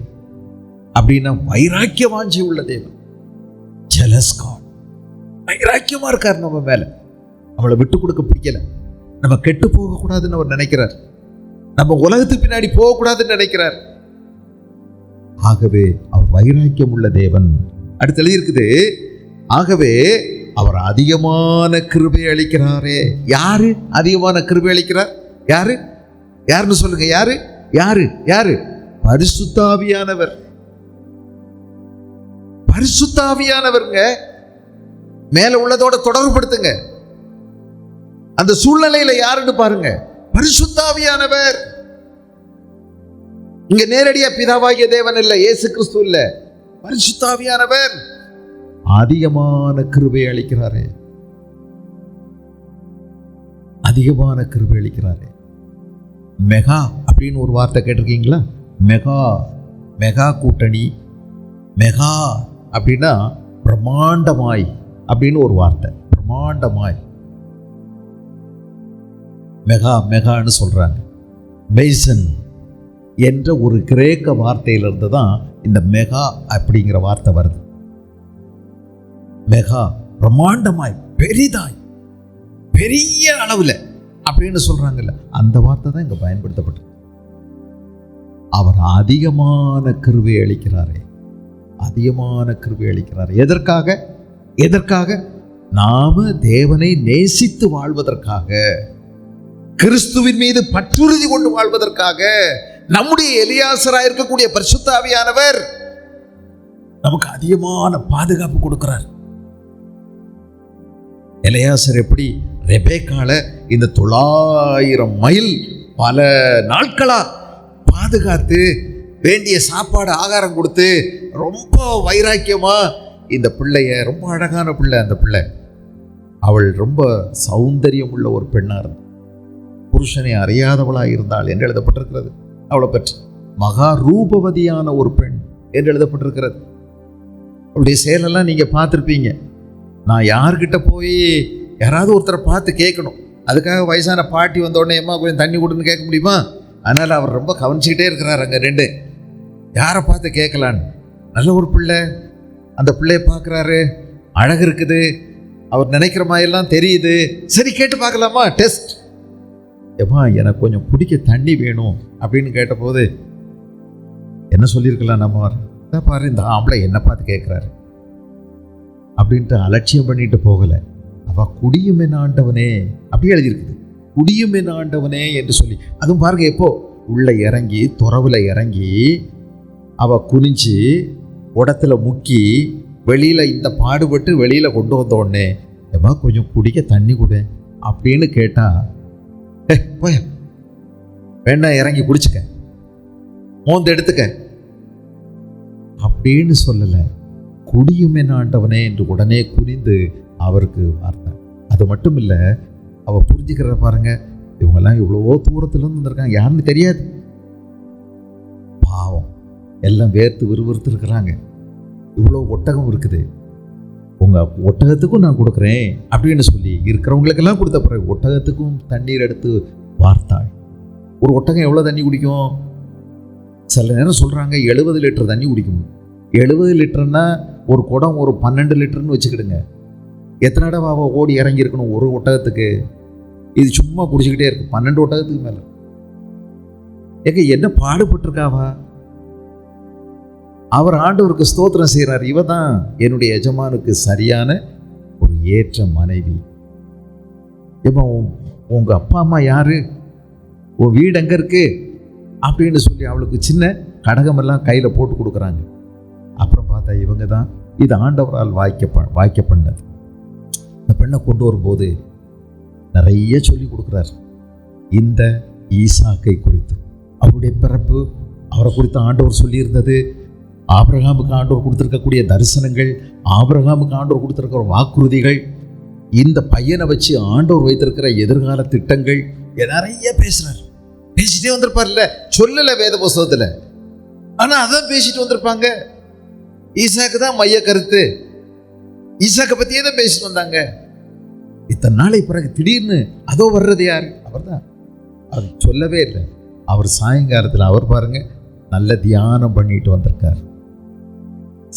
அப்படின்னா வைராக்கிய வாஞ்சை உள்ள தேவன். Jealous God. வைராக்கியமா இருக்கார் நம்ம மேல. நம்மளை விட்டு கொடுக்க பிடிக்கல. நம்ம கெட்டு போக கூடாதுன்னு அவர் நினைக்கிறார். நம்ம உலகத்துக்கு பின்னாடி போகக்கூடாதுன்னு நினைக்கிறார். ஆகவே அவர் வைராக்கியம் உள்ள தேவன். அடுத்து எழுதியிருக்குது, ஆகவே அவர் அதிகமான கிருபை அளிக்கிறாரே. யாரு அதிகமான கிருபை அளிக்கிறார்? யாரு? யாருன்னு சொல்லுங்க. யாரு? யாரு? யாரு? பரிசுத்த ஆவியானவர். பரிசுத்த ஆவியானவர்ங்க. மேல உள்ளதோட தொடர்புபடுத்துங்க. அந்த சூழ்நிலையில யாருன்னு பாருங்க. பரிசுத்த ஆவியானவர். இங்க நேரடியா பிதாவாகிய தேவன் இல்ல, இயேசு கிறிஸ்து இல்ல, பரிசுத்த ஆவியானவர் அதிகமான கிருபை அளிக்கிறாரே. அதிகமான கிருபை அளிக்கிறாரே. மெகா அப்படின்னு ஒரு வார்த்தை கேட்டிருக்கீங்களா? மெகா, மெகா கூட்டணி. மெகா அப்படின்னா பிரம்மாண்டமாய் அப்படின்னு ஒரு வார்த்தை. பிரம்மாண்டமாய் மெகா, மெகான்னு சொல்றாங்க. மெய்சன் என்ற ஒரு கிரேக்க வார்த்தையிலிருந்து தான் இந்த மெகா அப்படிங்கிற வார்த்தை வருது. மெகா பிரம்மாண்டமாய், பெரிதாய், பெரிய அளவில் அப்படின்னு சொல்றாங்கல்ல, அந்த வார்த்தை தான் இங்க பயன்படுத்தப்பட்டது. அவர் அதிகமான கிருபை அளிக்கிறாரே. அதிகமான கிருபை அளிக்கிறார். எதற்காக? எதற்காக? நாம தேவனை நேசித்து வாழ்வதற்காக, கிறிஸ்துவின் மீது பற்றுறுதி கொண்டு வாழ்வதற்காக. நம்முடைய எலியாசராக இருக்கக்கூடிய பரிசுத்த ஆவியானவர் நமக்கு அதிகமான பாதுகாப்பு கொடுக்கிறார். எலியாசர் எப்படி ரெபேக்கால இந்த 900 மைல் பல நாட்களா பாதுகாத்து வேண்டிய சாப்பாடு ஆகாரம் கொடுத்து ரொம்ப வைராக்கியமா இந்த பிள்ளைய, ரொம்ப அழகான பிள்ளை அந்த பிள்ளை, அவள் ரொம்ப சௌந்தரியம் உள்ள ஒரு பெண்ணா இருந்தாள், புருஷனை அறியாதவளா இருந்தாள் என்று எழுதப்பட்டிருக்கிறது. அவளை பற்றி மகா ரூபவதியான ஒரு பெண் என்று எழுதப்பட்டிருக்கிறது. அவளுடைய செயலெல்லாம் நீங்க பார்த்துருப்பீங்க. நான் யார்கிட்ட போய் யாராவது ஒருத்தரை பார்த்து கேட்கணும், அதுக்காக வயசான பாட்டி வந்த உடனே அம்மா கொஞ்சம் தண்ணி கொடுன்னு கேட்க முடியுமா? அதனால் அவர் ரொம்ப கவனிச்சுக்கிட்டே இருக்கிறார். அங்கே ரெண்டு யாரை பார்த்து கேட்கலான்னு. நல்ல ஒரு பிள்ளை, அந்த பிள்ளைய பார்க்குறாரு, அழகு இருக்குது, அவர் நினைக்கிற மாதிரிலாம் தெரியுது. சரி கேட்டு பார்க்கலாமா, டெஸ்ட். ஏம்மா எனக்கு கொஞ்சம் குடிக்க தண்ணி வேணும் அப்படின்னு கேட்டபோது என்ன சொல்லியிருக்கலாம் நம்ம? தான் பாரு இந்த ஆம்பளை என்ன பார்த்து கேட்குறாரு அப்படின்ட்டு அலட்சியம் பண்ணிட்டு போகலை. அவ குடியும் என் ஆண்டவனே அப்படி எழுதியிருக்குது. குடியும் என் ஆண்டவனே என்று சொல்லி, அதுவும் பாருங்க எப்போ உள்ள இறங்கி துறவுல இறங்கி அவ குனிஞ்சு உடத்துல முக்கி வெளியில இந்த பாடுபட்டு வெளியில கொண்டு வந்த உடனே ஏமா கொஞ்சம் குடிக்க தண்ணி கொடு அப்படின்னு கேட்டா, போய வேணா இறங்கி குடிச்சுக்க, மோந்து எடுத்துக்க அப்படின்னு சொல்லல. குடியும் என் ஆண்டவனே என்று உடனே குனிந்து அவருக்கு வார்த்தை. அது மட்டும் இல்லை, அவ புரிஞ்சுக்கிற பாருங்க, இவங்கெல்லாம் இவ்வளவோ தூரத்துல இருந்து வந்திருக்காங்க, யாருன்னு தெரியாது, பாவம் எல்லாம் வேர்த்து விறுவிறுத்து இருக்கிறாங்க, இவ்வளோ ஒட்டகம் இருக்குது, உங்க ஒட்டகத்துக்கும் நான் கொடுக்குறேன் அப்படின்னு சொல்லி இருக்கிறவங்களுக்கெல்லாம் கொடுத்த பிறகு ஒட்டகத்துக்கும் தண்ணீர் எடுத்து வார்த்தாள். ஒரு ஒட்டகம் எவ்வளோ தண்ணி குடிக்கும்? சில நேரம் சொல்றாங்க 70 லிட்டர் தண்ணி குடிக்கும். 70 லிட்டர்னா ஒரு குடம் ஒரு 12 லிட்டர்னு வச்சுக்கிடுங்க. எத்தனை தடவை ஓடி இறங்கி இருக்கணும் ஒரு ஒட்டகத்துக்கு? இது சும்மா குடிச்சுக்கிட்டே இருக்கு, 12 ஒட்டகத்துக்கு மேல. ஏங்க என்ன பாடுபட்டிருக்காவா? அவர் ஆண்டவருக்கு ஸ்தோத்திரம் செய்கிறார். இவ தான் என்னுடைய எஜமானுக்கு சரியான ஒரு ஏற்ற மனைவி. இப்போ உங்க அப்பா அம்மா யாரு, உன் வீடு எங்க இருக்கு அப்படின்னு சொல்லி அவளுக்கு சின்ன கடகமெல்லாம் கையில போட்டு கொடுக்குறாங்க. அப்புறம் பார்த்தா இவங்க தான் இது ஆண்டவரால் வாய்க்க பண்ணது. இந்த பெண்ணை கொண்டு வரும்போது நிறைய சொல்லி கொடுக்குறார். இந்த ஈசாக்கை குறித்து, அவருடைய பிறப்பு, அவரை குறித்து ஆண்டவர் சொல்லியிருந்தது, ஆபிரகாமுக்கு ஆண்டவர் கொடுத்திருக்கக்கூடிய தரிசனங்கள், ஆபிரகாமுக்கு ஆண்டவர் கொடுத்திருக்கிற வாக்குறுதிகள், இந்த பையனை வச்சு ஆண்டவர் வைத்திருக்கிற எதிர்கால திட்டங்கள் நிறைய பேசுறார். பேசிட்டே வந்திருப்பார்ல, சொல்லல வேத புஸ்தகத்துல, ஆனா அதான் பேசிட்டு வந்திருப்பாங்க. ஈசாக்கு தான் மைய கருத்து, ஈசாக்கை பத்தியே தான் பேசிட்டு வந்தாங்க. இத்தனை நாளை பிறகு திடீர்னு அதோ வர்றது யாரு? அவர் தான். அது சொல்லவே இல்லை. அவர் சாயங்காலத்தில் அவர் பாருங்க நல்ல தியானம் பண்ணிட்டு வந்திருக்கார்.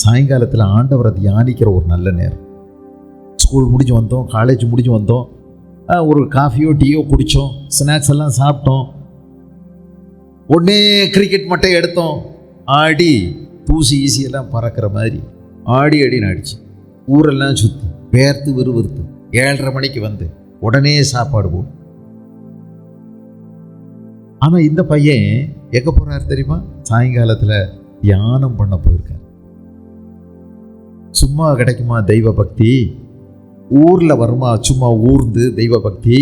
சாயங்காலத்தில் ஆண்டவரை தியானிக்கிற ஒரு நல்ல நேரம். ஸ்கூல் முடிஞ்சு வந்தோம், காலேஜ் முடிஞ்சு வந்தோம், ஒரு காஃபியோ டீயோ குடித்தோம், ஸ்நாக்ஸ் எல்லாம் சாப்பிட்டோம். உடனே கிரிக்கெட் மட்டை எடுத்தோம், ஆடி தூசி ஈசியெல்லாம் பறக்கிற மாதிரி ஆடி அடின்னு ஆடிச்சு. ஊரெல்லாம் சுற்றி வேர்த்து விறுவிறுத்து 7:30 மணிக்கு வந்து உடனே சாப்பாடு போடும். ஆனால் இந்த பையன் எங்கே போகிறார் தெரியுமா? சாயங்காலத்தில் தியானம் பண்ண போயிருக்கார். சும்மா கிடைக்குமா தெய்வ பக்தி? ஊரில் வருமா சும்மா ஊர்ந்து தெய்வ பக்தி?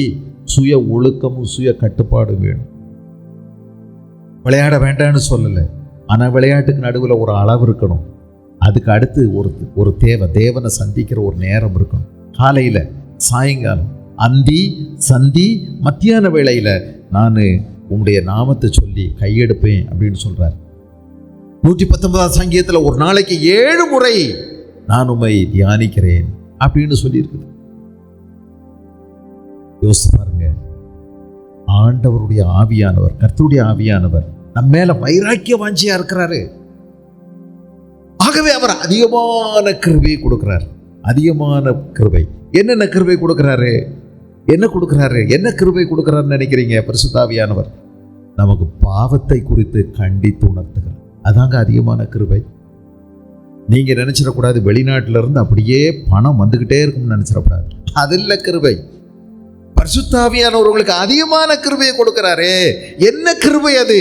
சுய ஒழுக்கமும் சுய கட்டுப்பாடும் வேணும். விளையாட வேண்டான்னு சொல்லலை, ஆனால் விளையாட்டுக்கு நடுவில் ஒரு அளவு இருக்கணும். அதுக்கு அடுத்து ஒரு தேவனை சந்திக்கிற ஒரு நேரம் இருக்கணும். காலையில், சாயங்காலம், அந்தி, சந்தி, மத்தியான வேளையில் நான் உங்களுடைய நாமத்தை சொல்லி கையெடுப்பேன் அப்படின்னு சொல்கிறார். 119ஆம் சங்கீதத்தில் ஒரு நாளைக்கு 7 முறை நான் உம்மை தியானிக்கிறேன் அப்படின்னு சொல்லியிருக்குது. யோசிச்சு பாருங்க, ஆண்டவருடைய ஆவியானவர், கர்த்தருடைய ஆவியானவர் நம்ம மேல வைராக்கிய வாஞ்சியா இருக்கிறாரு. ஆகவே அவர் அதிகமான கிருபை கொடுக்கிறார். அதிகமான கிருபை. என்னென்ன கிருபை கொடுக்கிறாரு? என்ன கிருபை கொடுக்கிறாருன்னு நினைக்கிறீங்க? பரிசுத்த ஆவியானவர் நமக்கு பாவத்தை குறித்து கண்டித்து உணர்த்துகிறார். அதாங்க அதிகமான கிருபை. நீங்க நினைச்சிடக்கூடாது வெளிநாட்டில இருந்து அப்படியே பணம் வந்துகிட்டே இருக்கும்னு நினைச்சிடக்கூடாது. அது இல்ல கிருபை. பரிசுத்த ஆவியானவர்களுக்கு அதிகமான கிருபையை கொடுக்கிறாரே. என்ன கிருபை அது?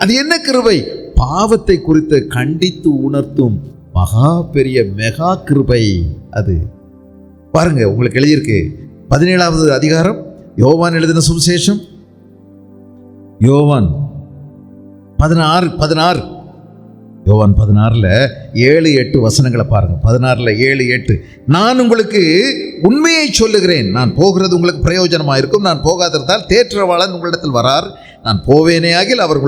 அது என்ன கிருபை? பாவத்தை குறித்து கண்டித்து உணர்த்தும் மகா பெரிய மெகா கிருபை அது. பாருங்க, உங்களுக்கு எழுதியிருக்கு 17வது அதிகாரம் யோவான் எழுதின சுவிசேஷம், யோவான் 16 யோவான் 16ல் 7-8 வசனங்களை பாருங்க. 16ல் 7-8. நான் உங்களுக்கு உண்மையை சொல்லுகிறேன், நான் போகிறது உங்களுக்கு பிரயோஜனமாக இருக்கும். நான் போகாதிருந்தால் தேற்றவாளன் உங்களிடத்தில் வரார். நான் போவேனே ஆகில் அவர்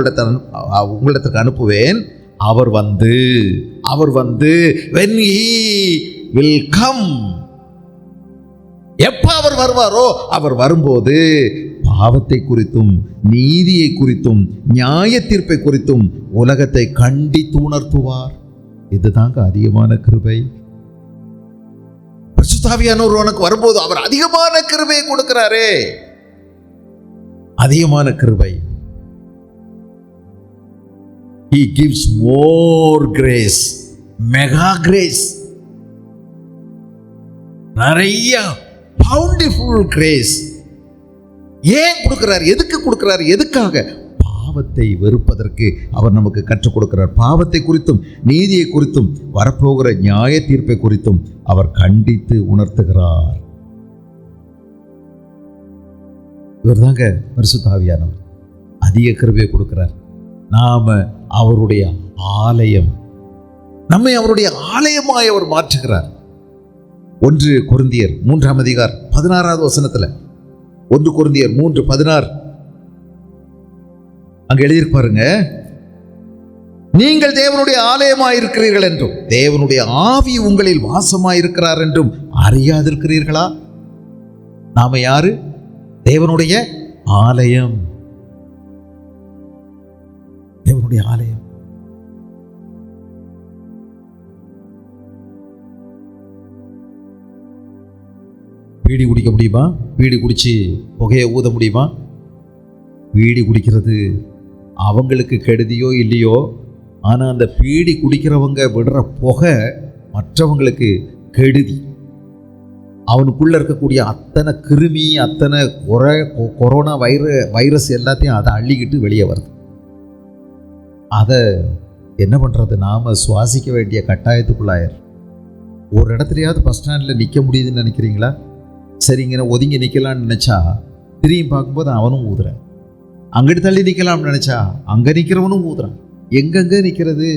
உங்களிடத்துக்கு அனுப்புவேன். அவர் வந்து when he will come, எப்ப அவர் வருவாரோ, அவர் வரும்போது பாவத்தை குறித்தும் நீதியை குறித்தும் நியாய தீர்ப்பை குறித்தும் உலகத்தை கண்டித்து உணர்த்துவார். இதுதாங்க அதிகமான கிருபை. பரிசுத்த ஆவியானவர் உனக்கு வரும்போது அவர் அதிகமான கிருபையை கொடுக்கிறாரே. அதிகமான கிருபை. He gives more grace, mega grace, நிறைய bountiful grace. ஏன் கொடுக்கிறார்? எதுக்கு கொடுக்கிறார்? எதுக்காக? பாவத்தை வெறுப்பதற்கு அவர் நமக்கு கற்றுக் கொடுக்கிறார். பாவத்தை குறித்தும் நீதியை குறித்தும் வரப்போகிற நியாய தீர்ப்பை குறித்தும் அவர் கண்டித்து உணர்த்துகிறார். இவர் தாங்க பரிசுத்த ஆவியானவர். அதிக கிருபையை கொடுக்கிறார். நாம அவருடைய ஆலயம், நம்மை அவருடைய ஆலயமாய் அவர் மாற்றுகிறார். 1 கொரிந்தியர் 3ஆம் அதிகாரம் 16வது வசனத்துல, 1 கொரிந்தியர் 3:16 அங்க எழுதியிருப்பாருங்க, நீங்கள் தேவனுடைய ஆலயமாயிருக்கிறீர்கள் என்றும் தேவனுடைய ஆவி உங்களில் வாசமாயிருக்கிறார் என்றும் அறியாதிருக்கிறீர்களா? நாம யாரு? தேவனுடைய ஆலயம். தேவனுடைய ஆலயம். பீடி குடிக்க முடியுமா? பீடி குடிச்சு புகையை ஊத முடியுமா? பீடி குடிக்கிறது அவங்களுக்கு கெடுதியோ இல்லையோ, ஆனால் அந்த பீடி குடிக்கிறவங்க விடுற புகை மற்றவங்களுக்கு கெடுதி. அவனுக்குள்ள இருக்கக்கூடிய அத்தனை கிருமி, அத்தனை கொரோனா வைரஸ் எல்லாத்தையும் அதை அள்ளிக்கிட்டு வெளியே வருது. அதை என்ன பண்ணுறது? நாம் சுவாசிக்க வேண்டிய கட்டாயத்துக்குள்ளாயர். ஒரு இடத்துலையாவது பஸ் ஸ்டாண்டில் நிற்க முடியுதுன்னு நினைக்கிறீங்களா? சரிங்க, ஒதுங்கி நிற்கலான்னு நினச்சா திரும்பி பார்க்கும்போது அவனும் ஊதுறான். அங்கிட்டு தள்ளி நிற்கலாம்னு நினச்சா அங்கே நிற்கிறவனும் ஊதுறான். எங்கெங்கே நிற்கிறது?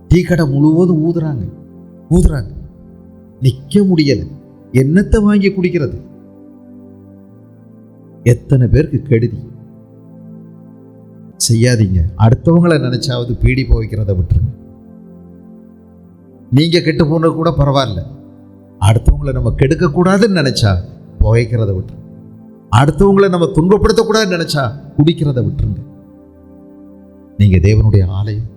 டீ கடை முழுவதும் ஊதுறாங்க. நிற்க முடியலை. என்னத்தை வாங்கி குடிக்கிறது? எத்தனை பேருக்கு கெடுதி. செய்யாதீங்க. அடுத்தவங்களை நினைச்சாவது பீடி போய்க்கிறத விட்டுருங்க. நீங்க கெட்டு போன கூட பரவாயில்ல, அடுத்தவங்களை நம்ம கெடுக்கக்கூடாதுன்னு நினைச்சா புகைக்கிறத விட்டுருங்க. அடுத்தவங்களை நம்ம துன்பப்படுத்தக்கூடாதுன்னு நினைச்சா குடிக்கிறத விட்டுருங்க. நீங்க தேவனுடைய ஆலயம்.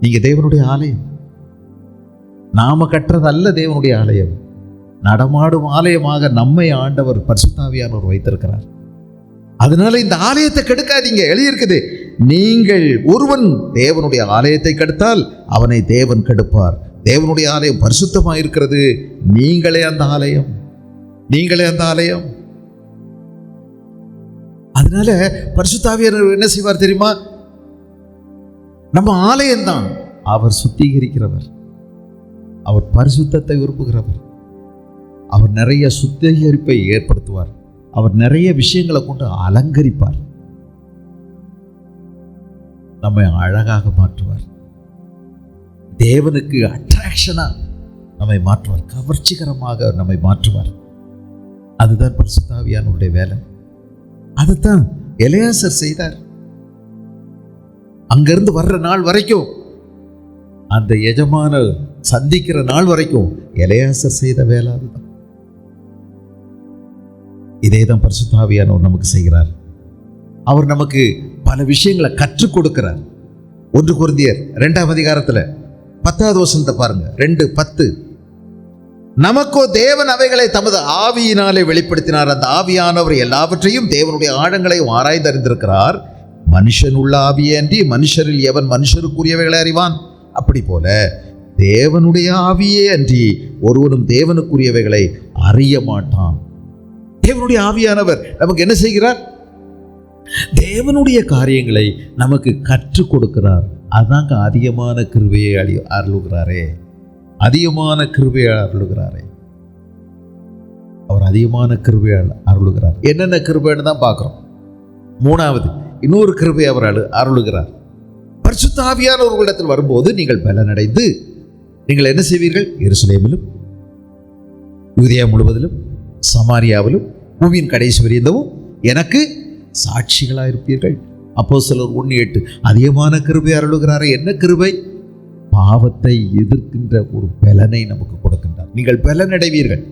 நீங்க தேவனுடைய ஆலயம். நாம கட்டுறது அல்ல தேவனுடைய ஆலயம். நடமாடும் ஆலயமாக நம்மை ஆண்டவர் பரிசுத்த ஆவியானவர் வைத்திருக்கிறார். அதனால இந்த ஆலயத்தை கெடுக்காதீங்க. எழுதியிருக்குது, நீங்கள் ஒருவன் தேவனுடைய ஆலயத்தை கெடுத்தால் அவனை தேவன் கெடுப்பார். தேவனுடைய ஆலயம் பரிசுத்தமாக இருக்கிறது. நீங்களே அந்த ஆலயம், நீங்களே அந்த ஆலயம். அதனால பரிசுத்த ஆவியானவர் என்ன செய்வார் தெரியுமா? நம்ம ஆலயம்தான். அவர் சுத்திகரிக்கிறவர், அவர் பரிசுத்தத்தை விரும்புகிறவர், அவர் நிறைய சுத்திகரிப்பை ஏற்படுத்துவார், அவர் நிறைய விஷயங்களை கொண்டு அலங்கரிப்பார், நம்மை அழகாக மாற்றுவார், தேவனுக்கு அட்ராக்ஷனா நம்மை மாற்றுவார், கவர்ச்சிகரமாக நம்மை மாற்றுவார். அதுதான் பரிசுத்த ஆவியானவருடைய வேலை. அதுதான் எலியாசர் செய்தார். அங்கிருந்து வர்ற நாள் வரைக்கும், அந்த எஜமான சந்திக்கிற நாள் வரைக்கும் எலியாசர் செய்த வேலை அதுதான். இதே தான் பரிசுத்த ஆவியானவர் நமக்கு செய்கிறார். அவர் நமக்கு பல விஷயங்களை கற்றுக் கொடுக்கிறார். 1 கொரிந்தியர் 2ஆம் அதிகாரத்தில் 10வது வசனத்தை பாருங்க. 2:10. நமக்கோ தேவன் அவைகளை தமது ஆவியினாலே வெளிப்படுத்தினார். அந்த ஆவியானவர் எல்லாவற்றையும் தேவனுடைய ஆழங்களை ஆராய்ந்து அறிந்திருக்கிறார். மனுஷன் உள்ள ஆவியே அன்றி மனுஷரில் எவன் மனுஷருக்குரியவைகளை அறிவான்? அப்படி போல தேவனுடைய ஆவியே அன்றி ஒருவனும் தேவனுக்குரியவைகளை அறிய மாட்டான். தேவனுடைய ஆவியானவர் நமக்கு என்ன செய்கிறார்? தேவனுடைய காரியங்களை நமக்கு கற்றுக் கொடுக்கிறார். அதாங்க அதிகமான கிருபையை அருளுகிறாரே, அதிகமான கிருபையை அருளுகிறாரே. அவர் அதிகமான கிருபையை அருளுகிறார். என்னென்ன கிருபைன்னு தான் பார்க்குறோம். 3வது இன்னொரு கிருபை அவர் அருளுகிறார். பரிசுத்த ஆவியானவர் உங்களிடத்தில் வரும்போது நீங்கள் பலனடைந்து நீங்கள் என்ன செய்வீர்கள்? எருசலேமிலும் யூதேயா முழுவதிலும் சமாரியாவிலும் பூமியின் கடைசி வரைந்தவும் எனக்கு சாட்சிகளாக இருப்பீர்கள். அப்போஸ்தலர் 1:8. அதிகமான கிருபை அருளுகிறாரே. என்ன கிருபை? பாவத்தை எதிர்க்கின்ற ஒரு பலனை நமக்கு கொடுக்கின்றார். நீங்கள் பலனடைவீர்கள்.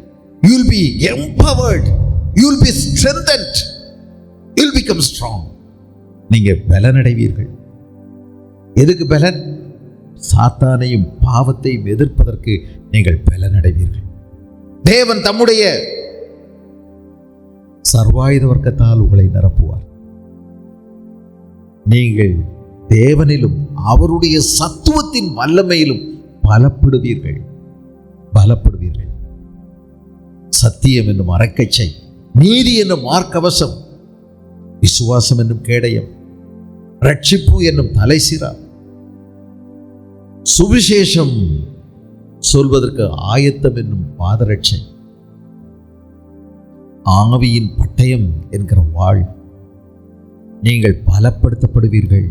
You will be empowered, you will be strengthened, you will become strong. நீங்க பலனடைவீர்கள். எதுக்கு பலன்? சாத்தானையும் பாவத்தையும் எதிர்ப்பதற்கு நீங்கள் பலனடைவீர்கள். தேவன் தம்முடைய சர்வாயுத வர்க்கத்தால் உங்களை நிரப்புவார். நீங்கள் தேவனிலும் அவருடைய சத்துவத்தின் வல்லமையிலும் பலப்படுவீர்கள், பலப்படுவீர்கள். சத்தியம் என்னும் அரக்கச்சை, நீதி என்னும் மார்க்கவசம், விசுவாசம் என்னும் கேடயம், ரட்சிப்பு என்னும் தலைசிரா, சுவிசேஷம் சொல்வதற்கு ஆயத்தம் என்னும் பாதரட்சை, ஆவியின் பட்டயம் என்கிற வாழ். நீங்கள் பலப்படுத்தப்படுவீர்கள்,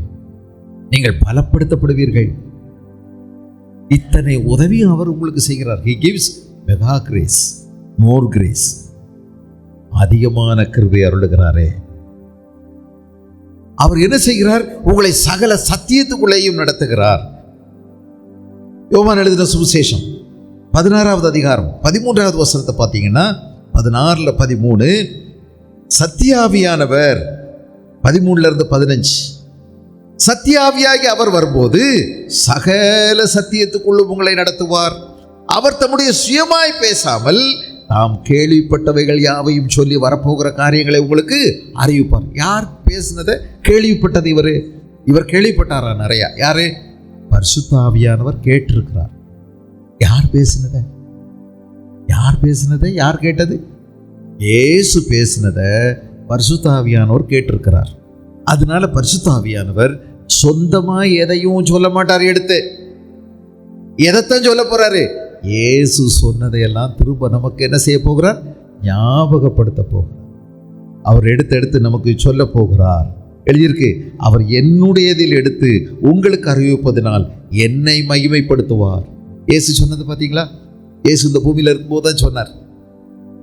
நீங்கள் பலப்படுத்தப்படுவீர்கள். இத்தனை உதவி அவர் உங்களுக்கு செய்கிறார். He gives mega grace, more grace. அதிகமான கிருபை அருளுகிறாரே. அவர் என்ன செய்கிறார்? உங்களை சகல சத்தியத்துக்குள்ளேயும் நடத்துகிறார். யோவான் எழுதின சுவிசேஷம் 16வது அதிகாரம் 13வது வசனத்தை பார்த்தீங்கன்னா 16:13 சத்தியாவியானவர் 13-15 சத்தியாவியாகி அவர் வரும்போது சகல சத்தியத்துக்குள்ளும் உங்களை நடத்துவார். அவர் தம்முடைய சுயமாய் பேசாமல் தாம் கேள்விப்பட்டவைகள் யாவையும் சொல்லி வரப்போகிற காரியங்களை உங்களுக்கு அறிவிப்பார். யார் பேசினதை கேள்விப்பட்டது? இவர் கேள்விப்பட்டாரா? நிறையா. யாரு? பரிசுத்த ஆவியானவர் கேட்டிருக்கிறார். யார் பேசினதை? யார் பேசினதை? யார் கேட்டது? இயேசு பேசினதை பரிசுத்த ஆவியானவர் கேட்டிருக்கிறார். அதனால பரிசுத்த ஆவியானவர் சொந்தமா எதையும் சொல்ல மாட்டார். எடுத்து எதைத்தான் சொல்ல போறாரு? இயேசு சொன்னதையெல்லாம் திரும்ப நமக்கு என்ன செய்ய போகிறார்? ஞாபகப்படுத்த போகிறார். அவர் எடுத்து நமக்கு சொல்ல போகிறார். எழுதியிருக்கு, அவர் என்னுடையதில் எடுத்து உங்களுக்கு அறிவிப்பதனால் என்னை மகிமைப்படுத்துவார். இயேசு சொன்னது பார்த்தீங்களா? இயேசு இந்த பூமியில் இருக்கும்போது தான் சொன்னார்.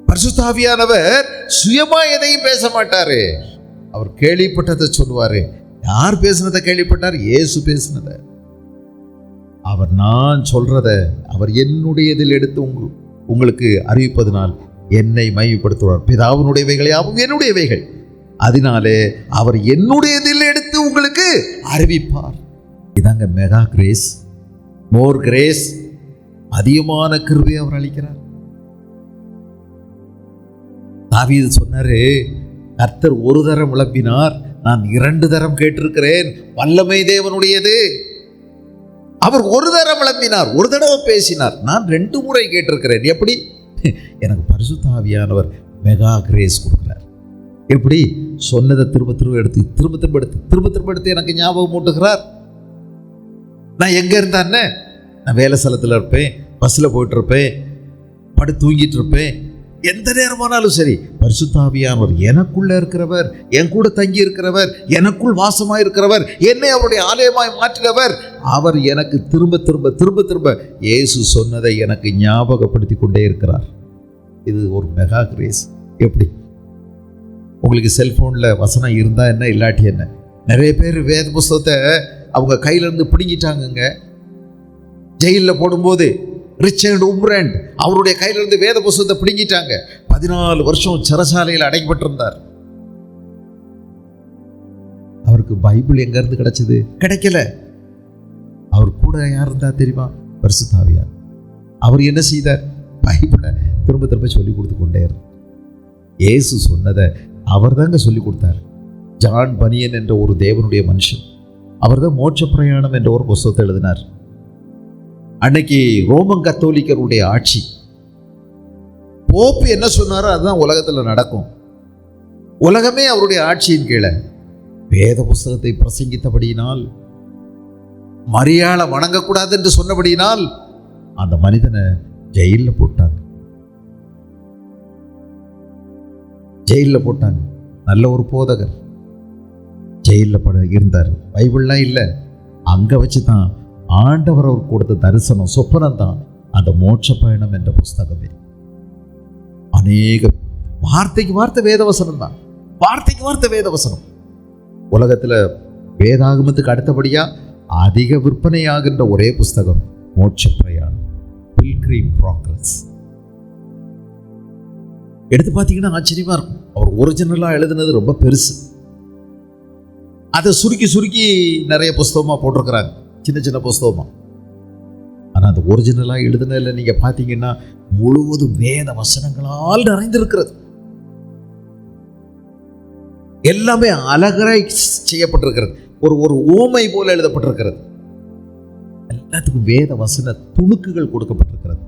பரிசுத்த ஆவியானவர் சுயமா எதையும் பேச மாட்டாரு. அவர் கேள்விப்பட்டதை சொல்லுவாரு. யார் பேசினதை கேள்விப்பட்டார்? இயேசு பேசினதை. அவர் நான் சொல்றத அவர் என்னுடையதில் எடுத்து உங்களுக்கு அறிவிப்பதனால் என்னை மகிமைப்படுத்துவார். பிதாவினுடையவைகள் யாவும் என்னுடையவைகள், அதனாலே அவர் என்னுடையதில் எடுத்து உங்களுக்கு அறிவிப்பார். இதாங்க மெகா கிரேஸ், மோர் கிரேஸ். அதிகமான கிருபை அவர் அளிக்கிறார். தாவீது சொன்னாரு, கர்த்தர் ஒரு தரம் விளம்பினார், நான் 2 தரம் கேட்டிருக்கிறேன். வல்லமை தேவனுடையது. அவர் ஒரு தரம் விளம்பினார், ஒரு தடவை பேசினார், நான் 2 முறை கேட்டிருக்கிறேன். எப்படி? எனக்கு பரிசுத்த ஆவியானவர் மெகா கிரேஸ் கொடுக்கிறார். எப்படி? சொன்னதை திரும்ப திரும்ப எடுத்து எனக்கு ஞாபகம் மூட்டுகிறார். நான் எங்க இருந்தானே, நான் வேலை ஸ்தலத்தில் இருப்பேன், பஸ்ஸில் போயிட்டு இருப்பேன், படுத்து தூங்கிட்டு இருப்பேன், எந்த நேரமானாலும் சரி, பரிசுத்த ஆவியானவர் எனக்குள்ள இருக்கிறவர், என் கூட தங்கி இருக்கிறவர், எனக்குள் வாசமாய் இருக்கிறவர், என்னை அவருடைய ஆலயமாய் மாற்றினவர், அவர் எனக்கு திரும்ப இயேசு சொன்னதை எனக்கு ஞாபகப்படுத்தி கொண்டே இருக்கிறார். இது ஒரு மெகா கிரேஸ். எப்படி? உங்களுக்கு செல்போனில் வசனம் இருந்தால் என்ன, இல்லாட்டி என்ன? நிறைய பேர் வேத புஸ்தகத்தை அவங்க கையிலேருந்து பிடுங்கிட்டாங்கங்க. ஜெயிலில் போடும்போது ரிச்சர்ட் உம்ரண்ட் அவருடைய கையிலிருந்து வேத புஸ்தகத்தை பிடுங்கிட்டாங்க. 14 வருஷம் சிறைச்சாலையில் அடைக்கப்பட்டிருந்தார். அவருக்கு பைபிள் எங்கேருந்து கிடைச்சது? கிடைக்கல. அவர் கூட யார் இருந்தா தெரியுமா? பரிசுத்த ஆவியார். அவர் என்ன செய்தார்? பைபிளை திரும்ப சொல்லி கொடுத்து கொண்டே இருந்தார். இயேசு சொன்னதை அவர் தாங்க சொல்லி கொடுத்தார். ஜான் பனியன் என்ற ஒரு தேவனுடைய மனுஷன், அவர் தான் மோட்ச பிரயாணம் என்ற ஒரு புஸ்தகத்தை எழுதினார். அன்னைக்கு ரோமன் கத்தோலிக்கருடைய ஆட்சி, போப்பு என்ன சொன்னாரோ அதுதான் உலகத்தில் நடக்கும். உலகமே அவருடைய ஆட்சியின் கீழே. வேத புஸ்தகத்தை பிரசங்கித்தபடியினால், மரியாதை வணங்கக்கூடாது என்று சொன்னபடியினால் அந்த மனிதனை ஜெயிலில் போட்டாங்க. நல்ல ஒரு போதகர் ஜெயிலில் இருந்தார். பைபிள்லாம் இல்லை, அங்கே வச்சு தான் ஆண்டவர் அவர் கொடுத்த தரிசனம், சொப்பனம் தான் அந்த மோட்ச பயணம் என்ற புஸ்தகமே. அநேக வார்த்தைக்கு வார்த்தை வேதவசனம் தான், வார்த்தைக்கு வார்த்தை வேதவசனம். உலகத்தில் வேதாகமத்துக்கு அடுத்தபடியா அதிக விற்பனையாகின்ற ஒரே புஸ்தகம் மோட்ச பிரயாணம், பில்கிரிம் ப்ராக்ரஸ். எடுத்து பார்த்தீங்கன்னா ஆச்சரியமா இருக்கும். அவர் ஒரிஜினலாக எழுதுனது ரொம்ப பெருசு, அதை சுருக்கி நிறைய புஸ்தகமாக போட்டிருக்கிறாங்க, சின்ன புஸ்தகமா. ஆனால் அந்த ஒரிஜினலாக எழுதுனதில் நீங்கள் பார்த்தீங்கன்னா முழுவதும் வேத வசனங்களால் நிறைந்திருக்கிறது. எல்லாமே அழகாய் செய்யப்பட்டிருக்கிறது, ஒரு ஓமை போல எழுதப்பட்டிருக்கிறது. எல்லாத்துக்கும் வேத வசன துணுக்குகள் கொடுக்கப்பட்டிருக்கிறது.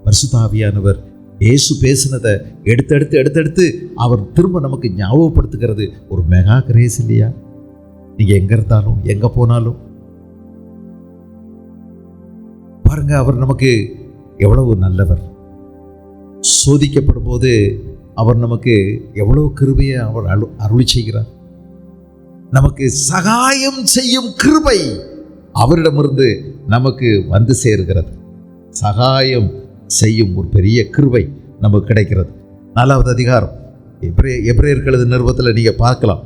பரிசுத்த ஆவியானவர் இயேசு பேசினதை எடுத்து அவர் திரும்ப நமக்கு ஞாபகப்படுத்துகிறது ஒரு மெகா கிரேஸ் இல்லையா? நீங்க எங்க இருந்தாலும் எங்க போனாலும் பாருங்க, அவர் நமக்கு எவ்வளவு நல்லவர். சோதிக்கப்படும் போது அவர் நமக்கு எவ்வளவு கிருபையை அவர் அருளி செய்கிறார். நமக்கு சகாயம் செய்யும் கிருபை அவரிடமிருந்து நமக்கு வந்து சேர்கிறது. சகாயம் செய்யும் ஒரு பெரிய கிருபை நமக்கு கிடைக்கிறது. 4வது அதிகாரம் எபிரேயருக்கு எழுதின நிருபத்தில் நீங்க பார்க்கலாம்.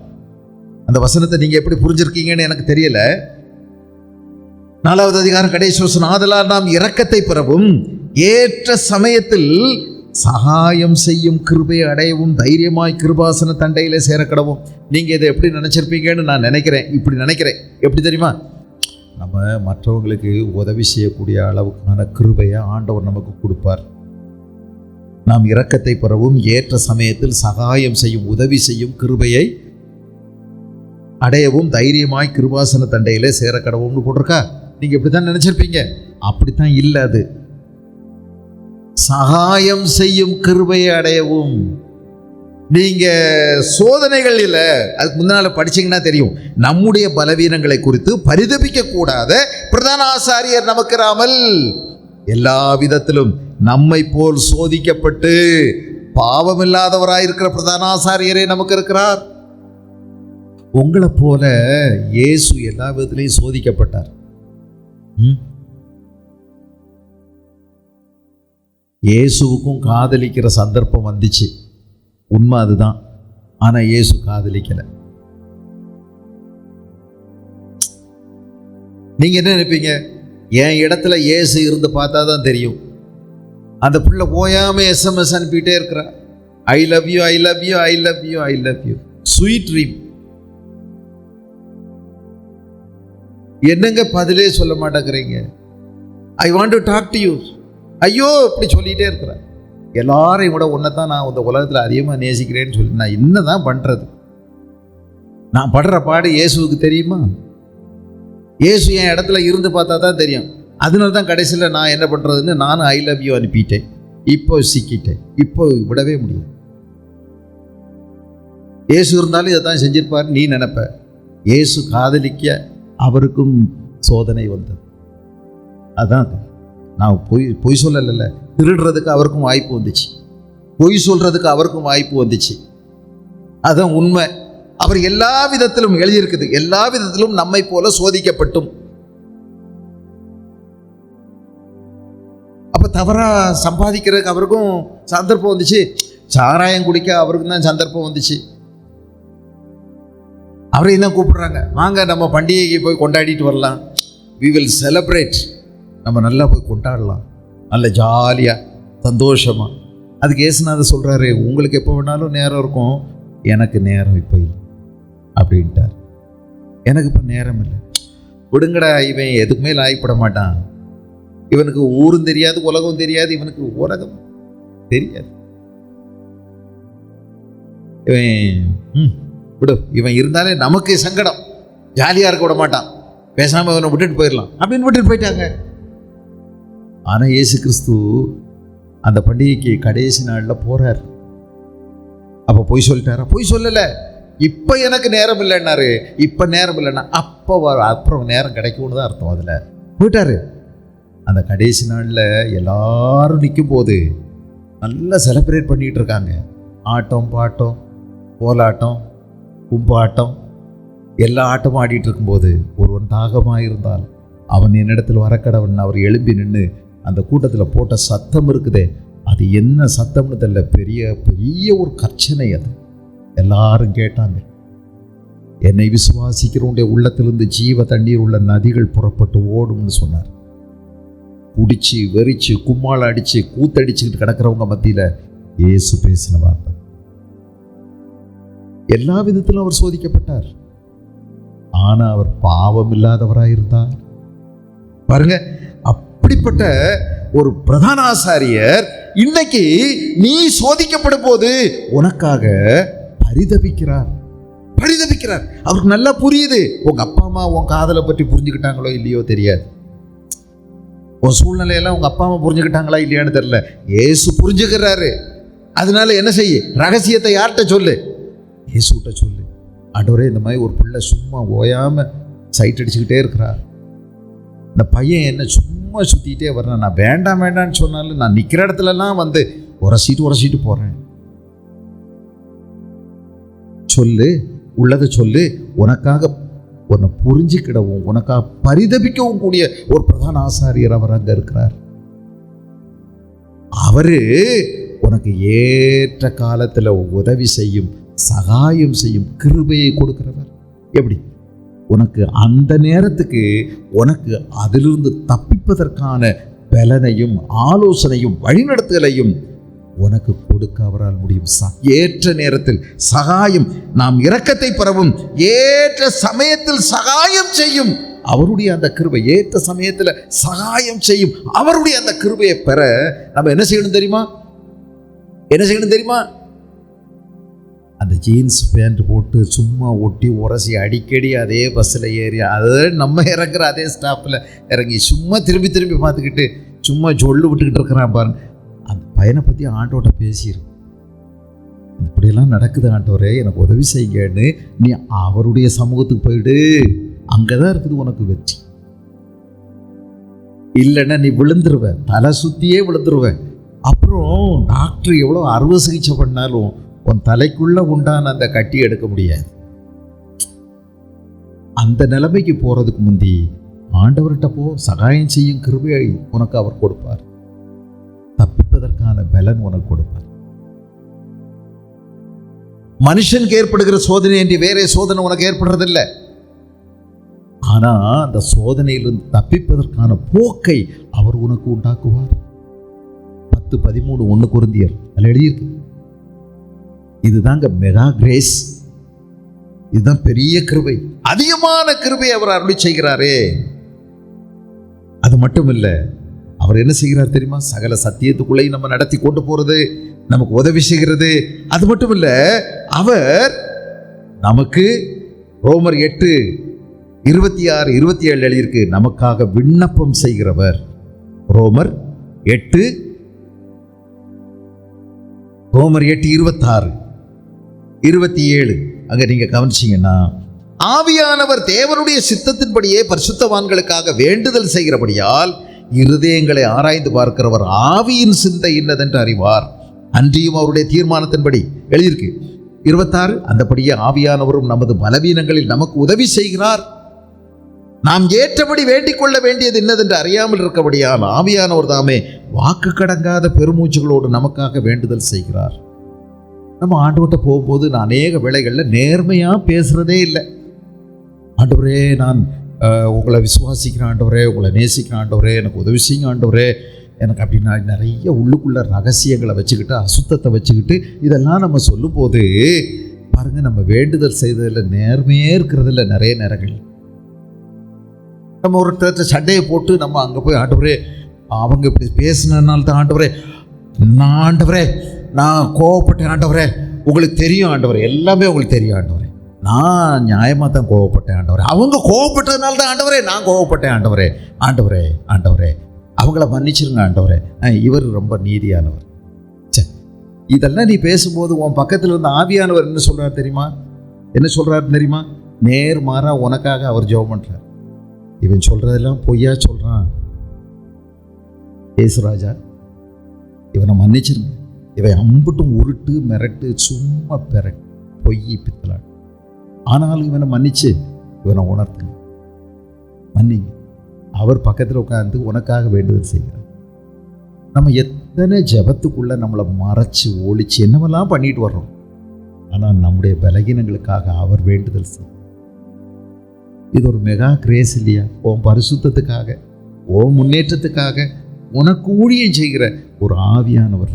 அந்த வசனத்தை நீங்க எப்படி புரிஞ்சிருக்கீங்கன்னு எனக்கு தெரியல. 4வது அதிகாரம் கடைசி வசனம், ஆதலால் நாம் இரக்கத்தை பெறவும் ஏற்ற சமயத்தில் சகாயம் செய்யும் கிருபை அடையவும் தைரியமாய் கிருபாசன தண்டையில சேரக்கடவும். நீங்க இதை எப்படி நினைச்சிருப்பீங்கன்னு நான் நினைக்கிறேன். இப்படி நினைக்கிறேன். எப்படி தெரியுமா? நம்ம மற்றவங்களுக்கு உதவி செய்யக்கூடிய அளவுக்கான கிருபையை ஆண்டவர் நமக்கு கொடுப்பார். நாம் இரக்கத்தை பெறவும் ஏற்ற சமயத்தில் சகாயம் செய்யும் உதவி செய்யும் கிருபையை அடையவும் தைரியமாய் கிருபாசன தண்டையிலே சேரக்கடவும்னு போட்டிருக்கா. நீங்க இப்படித்தான் நினைச்சிருப்பீங்க. அப்படித்தான் இல்லை. அது சகாயம் செய்யும் கிருபையை அடையவும். நீங்க சோதனைகள் இல்லை, அதுக்கு முன்னால படிச்சீங்கன்னா தெரியும். நம்முடைய பலவீனங்களை குறித்து பரிதபிக்க கூடாத பிரதான ஆசாரியர் நமக்கிறாமல் எல்லா விதத்திலும் நம்மை போல் சோதிக்கப்பட்டு பாவமில்லாதவராயிருக்கிற பிரதான ஆசாரியரே நமக்கு இருக்கிறார். உங்களை போல இயேசு எல்லா விதத்திலையும் சோதிக்கப்பட்டார். இயேசுவுக்கும் காதலிக்கிற சந்தர்ப்பம் வந்துச்சு, உண்மை அதுதான். ஆனா இயேசு காதலிக்கல. நீங்க என்ன நினைப்பீங்க? என் இடத்துல இயேசு இருந்து பார்த்தா தான் தெரியும். அந்த பிள்ளை போயாம SMS அனுப்பிட்டே இருக்கிறா, I love you, I love you, I love you, I love you, sweet dream. என்னங்க பதிலே சொல்ல மாட்டேங்கிறீங்க? I want to talk to you. ஐயோ இப்படி சொல்லிட்டே இருக்கிறார். எல்லாரையும் விட உன்னை தான் நான் இந்த உலகத்தில் அதிகமாக நேசிக்கிறேன்னு சொல்லி நான் என்ன தான் பண்ணுறது? நான் படுற பாடு இயேசுவுக்கு தெரியுமா? இயேசு என் இடத்துல இருந்து பார்த்தா தான் தெரியும். அதனால தான் கடைசியில் நான் என்ன பண்ணுறதுன்னு நானும் ஐ லவ் யூ அனுப்பிட்டேன். இப்போ சிக்கிட்டேன். இப்போ விடவே முடியும். இயேசு இருந்தாலும் இதை தான் செஞ்சிருப்பார் நீ நினைப்ப. இயேசு காதலிக்க அவருக்கும் சோதனை வந்தது. அதான் நான் பொய் சொல்லலை. திருடுறதுக்கு அவருக்கும் வாய்ப்பு வந்துச்சு, பொய் சொல்றதுக்கு அவருக்கும் வாய்ப்பு வந்துச்சு. அதான் உண்மை. அவர் எல்லா விதத்திலும் எழுதியிருக்குது, எல்லா விதத்திலும் நம்மை போல சோதிக்கப்பட்டும். அப்ப தவறா சம்பாதிக்கிறதுக்கு அவருக்கும் சந்தர்ப்பம் வந்துச்சு, சாராயம் குடிக்க அவருக்கும் தான் சந்தர்ப்பம் வந்துச்சு. அவரையும் தான் கூப்பிடுறாங்க, வாங்க நம்ம பண்டிகைக்கு போய் கொண்டாடிட்டு வரலாம், we will celebrate, நம்ம நல்லா போய் கொண்டாடலாம், நல்ல ஜாலியாக சந்தோஷமாக. அதுக்கு இயேசுநாதர் சொல்கிறாரு, உங்களுக்கு எப்போ வேணாலும் நேரம் இருக்கும், எனக்கு நேரம் இப்போ இல்லை அப்படின்ட்டார். எனக்கு இப்போ நேரம் இல்லை. விடுங்கடா, இவன் எதுக்குமே லாய்ப்பட மாட்டான், இவனுக்கு ஊரும் தெரியாது உலகம் தெரியாது, இவனுக்கு உலகம் தெரியாது, இவன் விடு, இவன் இருந்தாலே நமக்கு சங்கடம், ஜாலியாக இருக்க விட மாட்டான், பேசாமல் இவனை விட்டுட்டு போயிடலாம் அப்படின்னு விட்டுட்டு போயிட்டாங்க. ஆனால் இயேசு கிறிஸ்து அந்த பண்டிகைக்கு கடைசி நாளில் போகிறார். அப்போ பொய் சொல்லிட்டாரா? பொய் சொல்லலை. இப்போ எனக்கு நேரம் இல்லைன்னாரு. இப்போ நேரம் இல்லைன்னா அப்போ அப்புறம் நேரம் கிடைக்கும்னு தான் அர்த்தம். அதில் போயிட்டாரு. அந்த கடைசி நாளில் எல்லாரும் நிற்கும் போது நல்லா செலிப்ரேட் பண்ணிகிட்டு இருக்காங்க. ஆட்டம் பாட்டம் கோலாட்டம் கும்பாட்டம் எல்லா ஆட்டமும் ஆடிட்டு இருக்கும்போது ஒருவன் தாகமாக இருந்தால் அவன் என்னிடத்தில் வரக்கடவன். அவர் எழும்பி நின்று அந்த கூட்டத்தில் போட்ட சத்தம் இருக்குதே, அது என்ன சத்தம்னு தெரியல, பெரிய பெரிய ஒரு கர்ச்சனை. அது எல்லாரும் கேட்டாங்க. என்னை விசுவாசிக்கிறவனுடைய உள்ளத்திலிருந்து ஜீவ தண்ணீர் உள்ள நதிகள் புறப்பட்டு ஓடும்னு சொன்னார். குடிச்சு வெறிச்சு கும்மாள அடிச்சு கூத்தடிச்சுக்கிட்டு கிடக்கிறவங்க மத்தியில் இயேசு பேசின வார்த்தை. எல்லா விதத்திலும் அவர் சோதிக்கப்பட்டார். ஆனா அவர் பாவம் இல்லாதவராயிருந்தார். பாருங்க, அப்படிப்பட்ட ஒரு பிரதான ஆசாரியர் இன்னைக்கு நீ சோதிக்கப்படும் போது உனக்காக பரிதபிக்கிறார். அவருக்கு நல்லா புரியுது. உங்க அப்பா அம்மா உன் காதலை பற்றி புரிஞ்சுக்கிட்டாங்களோ இல்லையோ தெரியாது, உன் சூழ்நிலையெல்லாம் உங்க அப்பா அம்மா புரிஞ்சுக்கிட்டாங்களா இல்லையான்னு தெரியல, இயேசு புரிஞ்சுக்கிறாரு. அதனால என்ன செய்ய, ரகசியத்தை யார்கிட்ட சொல்லு, இயேசுகிட்ட சொல்லு. ஆண்டவரே, இந்த மாதிரி ஒரு பிள்ளை சும்மா ஓயாம சைட் அடிச்சுக்கிட்டே இருக்கிறார், இந்த பையன் என்ன சும்மா சுத்திக்கிட்டே வர்றான், நான் வேண்டாம் வேண்டான்னு சொன்னாலும் நான் நிற்கிற இடத்துலலாம் வந்து உரசிட்டு போறேன். சொல்லு, உள்ளதை சொல்லு. உனக்காக உன்னை புரிஞ்சுக்கிடவும் உனக்காக பரிதபிக்கவும் கூடிய ஒரு பிரதான ஆசாரியர் அவர் அங்க இருக்கிறார். அவரு உனக்கு ஏற்ற காலத்துல உதவி செய்யும், சகாயம் செய்யும், கிருபையை கொடுக்கிறவர். எப்படி? உனக்கு அந்த நேரத்துக்கு உனக்கு அதிலிருந்து தப்பிப்பதற்கான பலனையும் ஆலோசனையும் வழிநடத்துதலையும் உனக்கு கொடுக்க அவரால் முடியும். ஏற்ற நேரத்தில் சகாயம், நாம் இரக்கத்தை பெறவும் ஏற்ற சமயத்தில் சகாயம் செய்யும் அவருடைய அந்த கிருபை. ஏற்ற சமயத்தில் சகாயம் செய்யும் அவருடைய அந்த கிருபையை பெற நம்ம என்ன செய்யணும் தெரியுமா? அந்த ஜீன்ஸ் பேண்ட் போட்டு சும்மா ஒட்டி உரசி அடிக்கடி அதே பஸ்ஸில் ஏறி அதை நம்ம இறங்குற அதே ஸ்டாப்பில் இறங்கி சும்மா திரும்பி பார்த்துக்கிட்டு சும்மா சொல்லு விட்டுக்கிட்டு இருக்கிறான் பாருங்க. அந்த பையனை பற்றி ஆண்டோட்ட பேசிடு, இப்படியெல்லாம் நடக்குது ஆண்டவரே, எனக்கு உதவி செய்யுங்கன்னு நீ அவருடைய சமூகத்துக்கு போயிடு. அங்கே தான் இருக்குது உனக்கு வெற்றி. இல்லைன்னா நீ விழுந்துருவ, தலை சுற்றியே விழுந்துருவ. அப்புறம் டாக்டர் எவ்வளோ அறுவை சிகிச்சை பண்ணாலும் உன் தலைக்குள்ள உண்டான அந்த கட்டி எடுக்க முடியாது. அந்த நிலைமைக்கு போறதுக்கு முந்தி ஆண்டவர்கிட்ட போ, சகாயம் செய்யும் கிருபையை உனக்கு அவர் கொடுப்பார், தப்பிப்பதற்கான பலன் உனக்கு கொடுப்பார். மனுஷனுக்கு ஏற்படுகிற சோதனை என்று வேற சோதனை உனக்கு ஏற்படுறதில்லை. ஆனா அந்த சோதனையிலிருந்து தப்பிப்பதற்கான போக்கை அவர் உனக்கு உண்டாக்குவார். 10:13 1 கொரிந்தியர் அதில் எழுதியிருக்கு. இதுதாங்க மெகா கிரேஸ், இதுதான் பெரிய கிருபை, அதிகமான கிருபை அவர் அருளி செய்கிறாரே. அது மட்டும் இல்லை, அவர் என்ன செய்கிறார் தெரியுமா? சகல சத்தியத்துக்குள்ளே நம்ம நடத்தி கொண்டு போறது, நமக்கு உதவி செய்கிறது. அது மட்டும் இல்ல, அவர் நமக்கு ரோமர் 8:26, 27 எழுதியிருக்கு, நமக்காக விண்ணப்பம் செய்கிறவர். ரோமர் 8:26, 27 அங்க நீங்க கவனிச்சீங்கன்னா, ஆவியானவர் தேவனுடைய சித்தத்தின்படியே பரிசுத்தவான்களுக்காக வேண்டுதல் செய்கிறபடியால் இருதயங்களை ஆராய்ந்து பார்க்கிறவர் ஆவியின் சிந்தை இன்னதென்று அறிவார், அன்றியும் அவருடைய தீர்மானத்தின்படி எழுதியிருக்கு. 26, அந்தபடியே ஆவியானவரும் நமது பலவீனங்களில் நமக்கு உதவி செய்கிறார். நாம் ஏற்றபடி வேண்டிக் கொள்ள வேண்டியது இன்னதென்று அறியாமல் இருக்கபடியால் ஆவியானவர் தாமே வாக்கு கடங்காத பெருமூச்சுகளோடு நமக்காக வேண்டுதல் செய்கிறார். நம்ம ஆண்டவர்கிட்ட போகும்போது நான் அநேக வேளைகளில் நேர்மையாக பேசுகிறதே இல்லை. ஆண்டவரே, நான் உங்களை விசுவாசிக்கிறேன் ஆண்டவரே, உங்களை நேசிக்கிறேன் ஆண்டவரே, எனக்கு உதவி செய்யுங்க ஆண்டவரே, எனக்கு அப்படின்னா நிறைய உள்ளுக்குள்ள ரகசியங்களை வச்சுக்கிட்டு, அசுத்தத்தை வச்சுக்கிட்டு இதெல்லாம் நம்ம சொல்லும்போது பாருங்கள், நம்ம வேண்டுதல் செய்ததில் நேர்மையே இருக்கிறதில்ல. நிறைய நேரங்கள் நம்ம ஒருத்தர் சண்டையை போட்டு நம்ம அங்கே போய் ஆண்டவரே, அவங்க இப்படி பேசினால தான் ஆண்டவரே நான் கோவப்பட்டேன் ஆண்டவரே, உங்களுக்கு தெரியும் ஆண்டவரே, எல்லாமே உங்களுக்கு தெரியும் ஆண்டவரே, நான் நியாயமாக தான் கோவப்பட்டேன் ஆண்டவரே, அவங்க கோவப்பட்டதுனால தான் ஆண்டவரே நான் கோவப்பட்டேன் ஆண்டவரே, ஆண்டவரே ஆண்டவரே அவங்கள மன்னிச்சிருங்க ஆண்டவரே, இவர் ரொம்ப நீதியானவர். இதெல்லாம் நீ பேசும்போது உன் பக்கத்தில் இருந்த ஆவியானவர் என்ன சொல்கிறார் தெரியுமா? என்ன சொல்கிறாரு தெரியுமா? நேர்மாறா உனக்காக அவர் ஜெபம் பண்ணுறார். இவன் சொல்கிறதெல்லாம் பொய்யா சொல்கிறான், ஏசுராஜா இவனை மன்னிச்சிருங்க, இவன் அம்புட்டும் உருட்டு மிரட்டு சும்மா பெரட்டு பொய் பித்தலாடு, ஆனாலும் இவனை மன்னிச்சு இவனை உணர்த்துங்க, மன்னிங்க. அவர் பக்கத்தில் உட்கார்ந்து உனக்காக வேண்டுதல் செய்கிறார். நம்ம எத்தனை ஜபத்துக்குள்ளே நம்மளை மறைச்சி ஒழிச்சு என்னவெல்லாம் பண்ணிட்டு வர்றோம், ஆனால் நம்முடைய பலகீனங்களுக்காக அவர் வேண்டுதல் செய்ய. இது ஒரு மெகா கிரேஸ் இல்லையா? உன் பரிசுத்தத்துக்காக, உன் முன்னேற்றத்துக்காக உனக்கு ஊழியம் செய்கிற ஒரு ஆவியானவர்.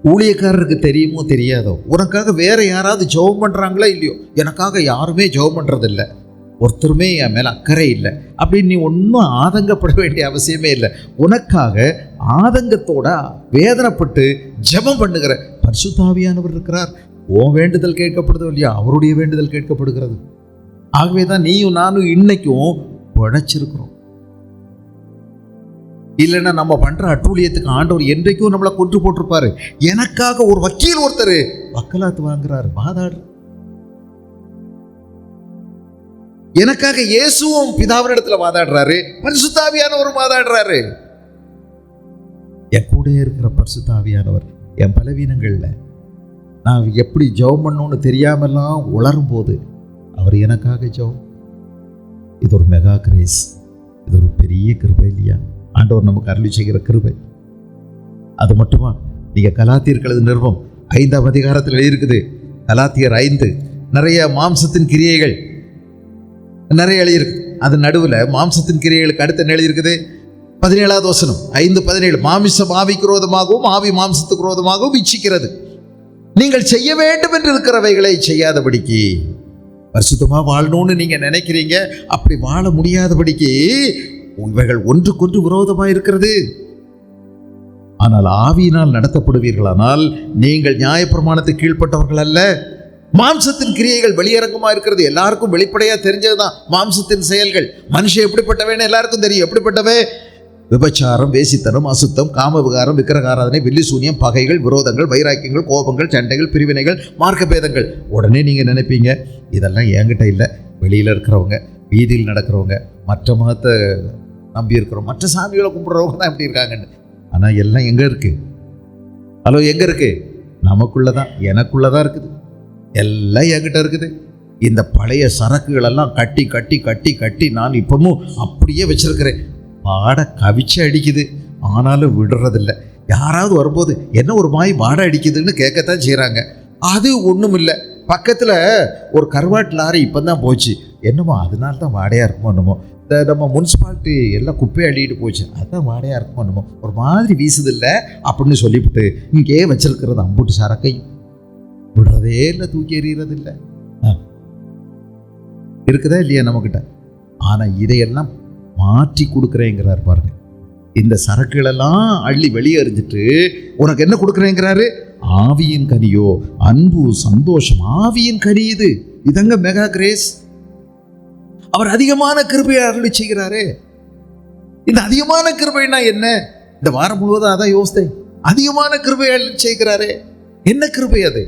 ஊழியக்காரருக்கு தெரியுமோ தெரியாதோ, உனக்காக வேற யாராவது ஜெபம் பண்ணுறாங்களோ இல்லையோ, எனக்காக யாருமே ஜெபம் பண்ணுறதில்லை, ஒருத்தருமே என் மேலே அக்கறை இல்லை அப்படின்னு நீ ஒன்றும் ஆதங்கப்பட வேண்டிய அவசியமே இல்லை. உனக்காக ஆதங்கத்தோட வேதனைப்பட்டு ஜெபம் பண்ணுகிற பரிசுத்த ஆவியானவர் இருக்கிறார். உன் வேண்டுதல் கேட்கப்படுதோ இல்லையா, அவருடைய வேண்டுதல் கேட்கப்படுகிறது. ஆகவே தான் நீயும் நானும் இன்னைக்கும் படைச்சிருக்கிறோம். இல்லைன்னா நம்ம பண்ற அட்டூழியத்துக்கு ஆண்டவர் என்றைக்கும் நம்மளை கொன்று போட்டிருப்பாரு. எனக்காக ஒரு வக்கீல் ஒருத்தர் வக்கலாத்து வாங்குறாரு, வாதாடுற. எனக்காக இயேசுவும் பிதாவினிடத்துல வாதாடுறாரு, பரிசுத்த ஆவியானவரும் வாதாடுறாரு. என் கூட இருக்கிற பரிசுத்த ஆவியானவர் என் பலவீனங்கள்ல நான் எப்படி ஜெபம் பண்ணணும்னு தெரியாமலாம் உளரும் போது அவர் எனக்காக ஜெபம். இது ஒரு மெகா கிரேஸ், இது ஒரு பெரிய கிருபை இல்லையா? ஆண்டவர் நமக்கு அருளி செய்கிற கிருபை. அது மட்டுமா, நீங்க கலாத்தியர்களது நிருபம் 5ஆம் அதிகாரத்தில் எழுதியிருக்குது. கலாத்தியர் 5 நிறைய மாம்சத்தின் கிரியைகள் நிறைய எழுதியிருக்கு. அது நடுவில் மாம்சத்தின் கிரியைகளுக்கு அடுத்த எழுதியிருக்குது 17ஆவது வசனம் 5:17. மாமிசம் ஆவிக்கு விரோதமாகவும் ஆவி மாம்சத்துக்கு விரோதமாகவும் இச்சிக்கிறது, நீங்கள் செய்ய வேண்டும் என்று இருக்கிறவைகளை செய்யாதபடிக்கு. பரிசுத்தமாக வாழணும்னு நீங்க நினைக்கிறீங்க, அப்படி வாழ முடியாதபடிக்கு இவைகள் ஒன்றுக்கொன்று விரோதமாக இருக்கிறது. ஆனால் ஆவியினால் நடத்தப்படுவீர்களானால் நீங்கள் நியாயப்பிரமாணத்துக்கு கீழ்ப்பட்டவர்கள் அல்ல. மாம்சத்தின் கிரியைகள் வெளியரங்கமாக இருக்கிறது, எல்லாருக்கும் வெளிப்படையா தெரிஞ்சதுதான். மாம்சத்தின் செயல்கள் மனுஷன் எப்படிப்பட்டவன்னு எல்லாருக்கும் தெரியும். எப்படிப்பட்டவே? விபச்சாரம், வேசித்தனம், அசுத்தம், காம விகாரம், விக்கிரகாராதனை, வில்லி சூனியம், பகைகள், விரோதங்கள், வைராக்கியங்கள், கோபங்கள், சண்டைகள், பிரிவினைகள், மார்க்க பேதங்கள். உடனே நீங்க நினைப்பீங்க இதெல்லாம் என்கிட்ட இல்லை, வெளியில இருக்கிறவங்க, வீதியில் நடக்கிறவங்க, மற்ற மதத்தை நம்பி இருக்கிறோம், மற்ற சாமிகளை கும்பிட்றவங்க தான் எப்படி இருக்காங்கன்னு. ஆனா எல்லாம் எங்க இருக்கு? ஹலோ, எங்க இருக்கு? நமக்குள்ளதான், எனக்குள்ளதான் இருக்குது. எல்லாம் என்கிட்ட இருக்குது. இந்த பழைய சரக்குகள் எல்லாம் கட்டி கட்டி கட்டி கட்டி நான் இப்பவும் அப்படியே வச்சிருக்கிறேன். வாடை கவிச்சு அடிக்குது, ஆனாலும் விடுறதில்லை. யாராவது வரும்போது என்ன ஒரு மாய் வாடை அடிக்குதுன்னு கேட்கத்தான் செய்கிறாங்க. அது ஒன்றும் இல்லை. பக்கத்தில் ஒரு கருவாட்டு லாரி இப்போ தான் போச்சு, என்னமோ அதனால தான் வாடையாக இருக்குமோ என்னமோ. இந்த நம்ம முனிசிபாலிட்டி எல்லாம் குப்பையை அள்ளிட்டு போச்சு, அதுதான் வாடையாக இருக்குமோ என்னமோ, ஒரு மாதிரி வீசுதில்லை அப்படின்னு சொல்லிவிட்டு இங்கே வச்சிருக்கிறது அம்புட்டு சரக்கையும் விடுறதே இல்லை, தூக்கி எறிகிறது இல்லை. இருக்குதா இல்லையா நம்மக்கிட்ட? ஆனால் இதையெல்லாம் மாற்றி கொடுக்குறேங்கிறார் பாருங்க. இந்த சரக்குகளெல்லாம் அள்ளி வெளியே எறிஞ்சிட்டு உனக்கு என்ன கொடுக்குறேங்கிறாரு? ஆவியின் கனியோ, அன்பு, சந்தோஷம். ஆவியின் கனி இது. இதங்க மெகா கிரேஸ். அவர் அதிகமான கிருபையை அருளி செய்கிறாரே. இந்த அதிகமான கிருபைனா என்ன? இந்த வாரம் முழுவதும் அதான் யோசித்தேன். அதிகமான கிருபையை அருளி செய்கிறாரே. என்ன கிருபை அது?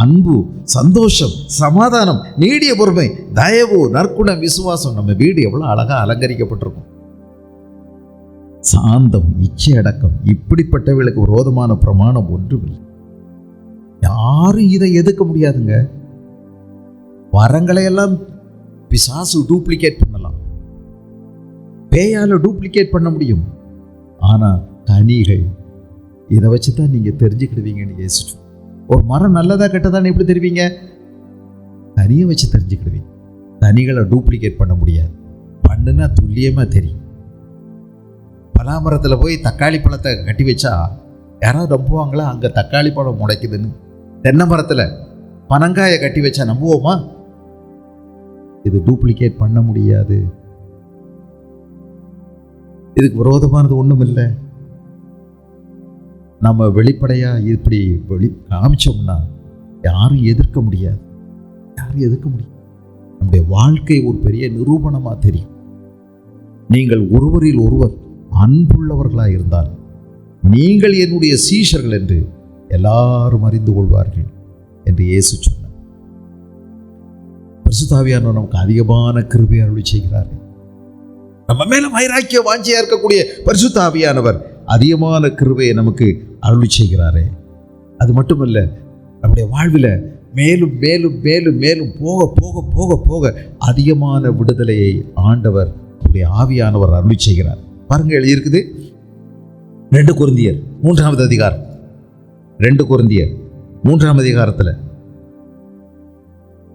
அன்பு, சந்தோஷம், சமாதானம், நீடிய பொறுமை, தயவு, நற்குணம், விசுவாசம். நம்ம வீடு எவ்வளவு அழகா அலங்கரிக்கப்பட்டிருக்கும். சாந்தம், இச்சை அடக்கம். இப்படிப்பட்டவர்களுக்கு விரோதமான பிரமாணம் ஒன்றுமில்லை. யாரும் இதை எதிர்க்க முடியாதுங்க. வரங்களை எல்லாம் பிசாசு டூப்ளிகேட் பண்ணலாம், பேயால டூப்ளிகேட் பண்ண முடியும். ஆனா கனிகள் இதை வச்சுதான் நீங்க தெரிஞ்சுக்கிடுவீங்கன்னு யோசிச்சு. ஒரு மரம் நல்லதா கெட்டதான்னு எப்படி தெரிவிங்க? கனியை வச்சு தெரிஞ்சுக்கிடுவீங்க. கனிகளை டூப்ளிகேட் பண்ண முடியாது. பண்ணுனா துல்லியமா தெரியும். பலாமரத்தில் போய் தக்காளி பழத்தை கட்டி வச்சா யாராவது நம்புவாங்களா அங்கே தக்காளி பழம் முளைக்குதுன்னு? தென்னை மரத்தில் பனங்காயை கட்டி வச்சா நம்புவோமா? இது டூப்ளிகேட் பண்ண முடியாது. இதுக்கு விரோதமானது ஒன்றும் இல்லை. நம்ம வெளிப்படையா இப்படி காமிச்சோம்னா யாரும் எதிர்க்க முடியாது. யாரும் எதிர்க்க முடியும். நம்முடைய வாழ்க்கை ஒரு பெரிய நிரூபணமா தெரியும். நீங்கள் ஒருவரில் ஒருவர் அன்புள்ளவர்களாக இருந்தால் நீங்கள் என்னுடைய சீஷர்கள் என்று எல்லாரும் அறிந்து கொள்வார்கள் என்று இயேசு சொன்னார். பரிசுத்த ஆவியானவர் நமக்கு அதிகமான கிருபை அருளி செய்கிறார். நம்ம மேல வைராக்கிய வாஞ்சியா இருக்கக்கூடிய பரிசுத்த ஆவியானவர் அதிகமான கிருபையை நமக்கு அருளி செய்கிறாரே. அது மட்டுமல்ல, நம்முடைய வாழ்வில் மேலும் மேலும் மேலும் மேலும் போக போக போக போக அதிகமான விடுதலையை ஆண்டவர் நம்முடைய ஆவியானவர் அருளி செய்கிறார். பாருங்க, எழுதியிருக்குது 2 கொரிந்தியர் 3வது அதிகாரம். 2 கொரிந்தியர் 3ஆம் அதிகாரத்தில்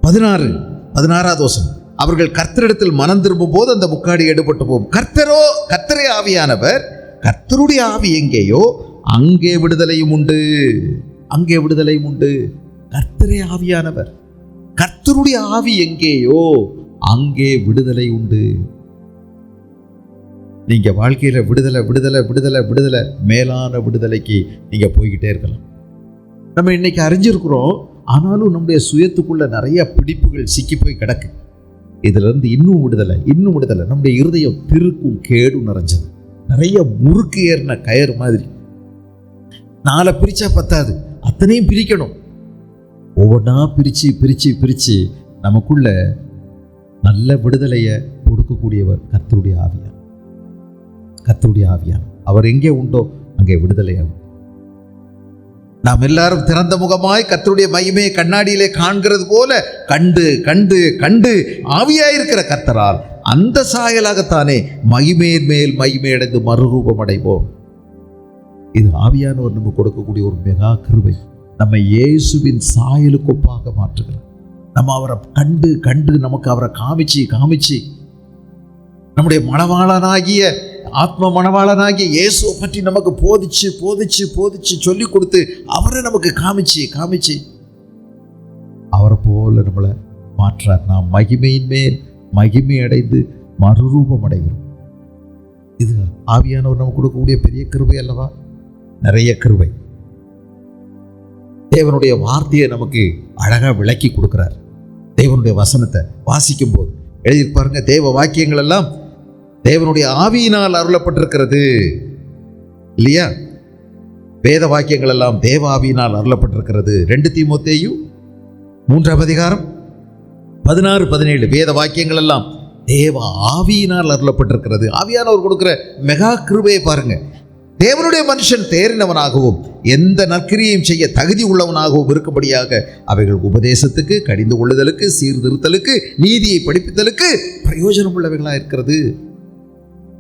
16வது வசனம். அவர்கள் கர்த்தரிடத்தில் மனம் திரும்பும் போது அந்த முக்காடி எடுபட்டு போகும். கர்த்தரே ஆவியானவர். கர்த்தருடைய ஆவி எங்கேயோ அங்கே விடுதலையும் உண்டு. அங்கே விடுதலையும் உண்டு. கர்த்தரே ஆவியானவர். கர்த்தருடைய ஆவி எங்கேயோ அங்கே விடுதலை உண்டு. நீங்க வாழ்க்கையில விடுதலை விடுதலை விடுதலை விடுதலை மேலான விடுதலைக்கு நீங்க போய்கிட்டே இருக்கலாம். நம்ம இன்னைக்கு அறிஞ்சிருக்கிறோம். ஆனாலும் நம்முடைய சுயத்துக்குள்ள நிறைய பிடிப்புகள் சிக்கி போய் கிடக்கு. இதுல இருந்து இன்னும் விடுதலை, இன்னும் விடுதலை. நம்முடைய இருதயம் திருக்கும் கேடும் நிறைஞ்சது. நிறைய முறுக்கு ஏறின கயிறு மாதிரி. 4 பிரிச்சா பத்தாது, அத்தனையும் பிரிக்கணும். ஒவ்வொன்றா பிரிச்சு பிரிச்சு பிரிச்சு நமக்குள்ள நல்ல விடுதலையை கொடுக்கக்கூடியவர் கர்த்தருடைய ஆவியார். கர்த்தருடைய ஆவியார் அவர் எங்கே உண்டோ அங்கே விடுதலையாகும். நாம் எல்லாரும் திறந்த முகமாய் கர்த்தருடைய மகிமையை கண்ணாடியிலே காண்கிறது போல கண்டு கண்டு கண்டு ஆவியாயிருக்கிற கர்த்தரால் அந்த சாயலாகத்தானே மகிமையின் மேல் மகிமை அடைந்து மறுரூபம் அடைவோம். இது ஆவியானவர் நம்ம கொடுக்கக்கூடிய ஒரு மெகா கிருபை. நம்ம இயேசுவின் சாயலுக்கு ஒப்பாக மாற்றுகிறார். நம்ம அவரை கண்டு கண்டு நமக்கு அவரை காமிச்சு காமிச்சு நம்முடைய மணவாளனாகிய ஆத்ம மணவாளனாகிய இயேசுவை பற்றி நமக்கு போதிச்சு போதிச்சு போதிச்சு சொல்லி கொடுத்து அவரை நமக்கு காமிச்சு காமிச்சு அவரை போல நம்மளை மாற்றார். நாம் மகிமையின் மேல் மகிமை அடைந்து மறுரூபம் அடைகிறோம். இது ஆவியானவர் நமக்கு கொடுக்கக்கூடிய பெரிய கிருபை அல்லவா? நிறைய கிருபை. தேவனுடைய வார்த்தையை நமக்கு அழகா விளக்கி கொடுக்கிறார். தேவனுடைய வசனத்தை வாசிக்கும் போது எழுதியிருப்பாருங்க, தேவ வாக்கியங்கள் எல்லாம் தேவனுடைய ஆவியினால் அருளப்பட்டிருக்கிறது இல்லையா? வேத வாக்கியங்கள் எல்லாம் தேவ ஆவியினால் அருளப்பட்டிருக்கிறது. 2 தீமோத்தேயு 3ஆம் அதிகாரம் 16-17 வேத வாக்கியங்கள் எல்லாம் தேவ ஆவியினால் அருளப்பட்டிருக்கிறது. ஆவியானவர் கொடுக்கிற மெகா கிருபையை பாருங்க. தேவனுடைய மனுஷன் தேறினவனாகவும் எந்த நற்கிரியையும் செய்ய தகுதி உள்ளவனாகவும் இருக்கும்படியாக அவைகள் உபதேசத்துக்கு, கடிந்து கொள்ளுதலுக்கு, சீர்திருத்தலுக்கு, நீதியை படிப்பித்தலுக்கு பிரயோஜனம் உள்ளவைகளாக இருக்கிறது.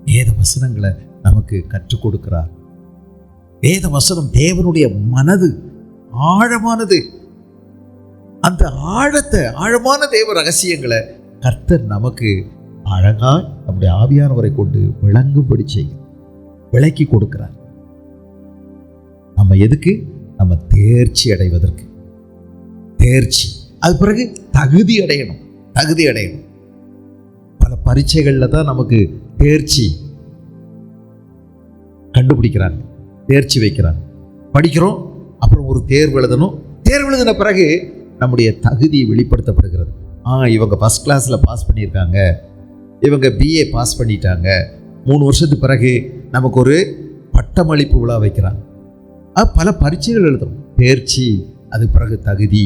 வேத வசனங்களை நமக்கு கற்றுக் கொடுக்கிறார். வேத வசனம் தேவனுடைய மனது ஆழமானது. அந்த ஆழமான தேவ ரகசியங்களை கர்த்தர் நமக்கு அழகா நம்முடைய ஆவியானவரை கொண்டு விளங்கும்படி செய்யும், விளக்கி கொடுக்கிறார். நம்ம எதுக்கு? நம்ம தேர்ச்சி அடைவதற்கு. தேர்ச்சி, அது பிறகு தகுதி அடையணும். தகுதி அடையணும். பல பரீட்சைகளில் தான் நமக்கு தேர்ச்சி கண்டுபிடிக்கிறாங்க, தேர்ச்சி வைக்கிறாங்க. படிக்கிறோம், அப்புறம் ஒரு தேர்வு எழுதணும். தேர்வு எழுதின பிறகு நம்முடைய தகுதி வெளிப்படுத்தப்படுகிறது. இவங்க ஃபஸ்ட் கிளாஸில் பாஸ் பண்ணியிருக்காங்க, இவங்க பிஏ பாஸ் பண்ணிட்டாங்க. 3 வருஷத்துக்கு பிறகு நமக்கு ஒரு பட்டமளிப்பு விழா வைக்கிறாங்க. பல பரீட்சைகள் எழுதுறோம், தேர்ச்சி, அது பிறகு தகுதி.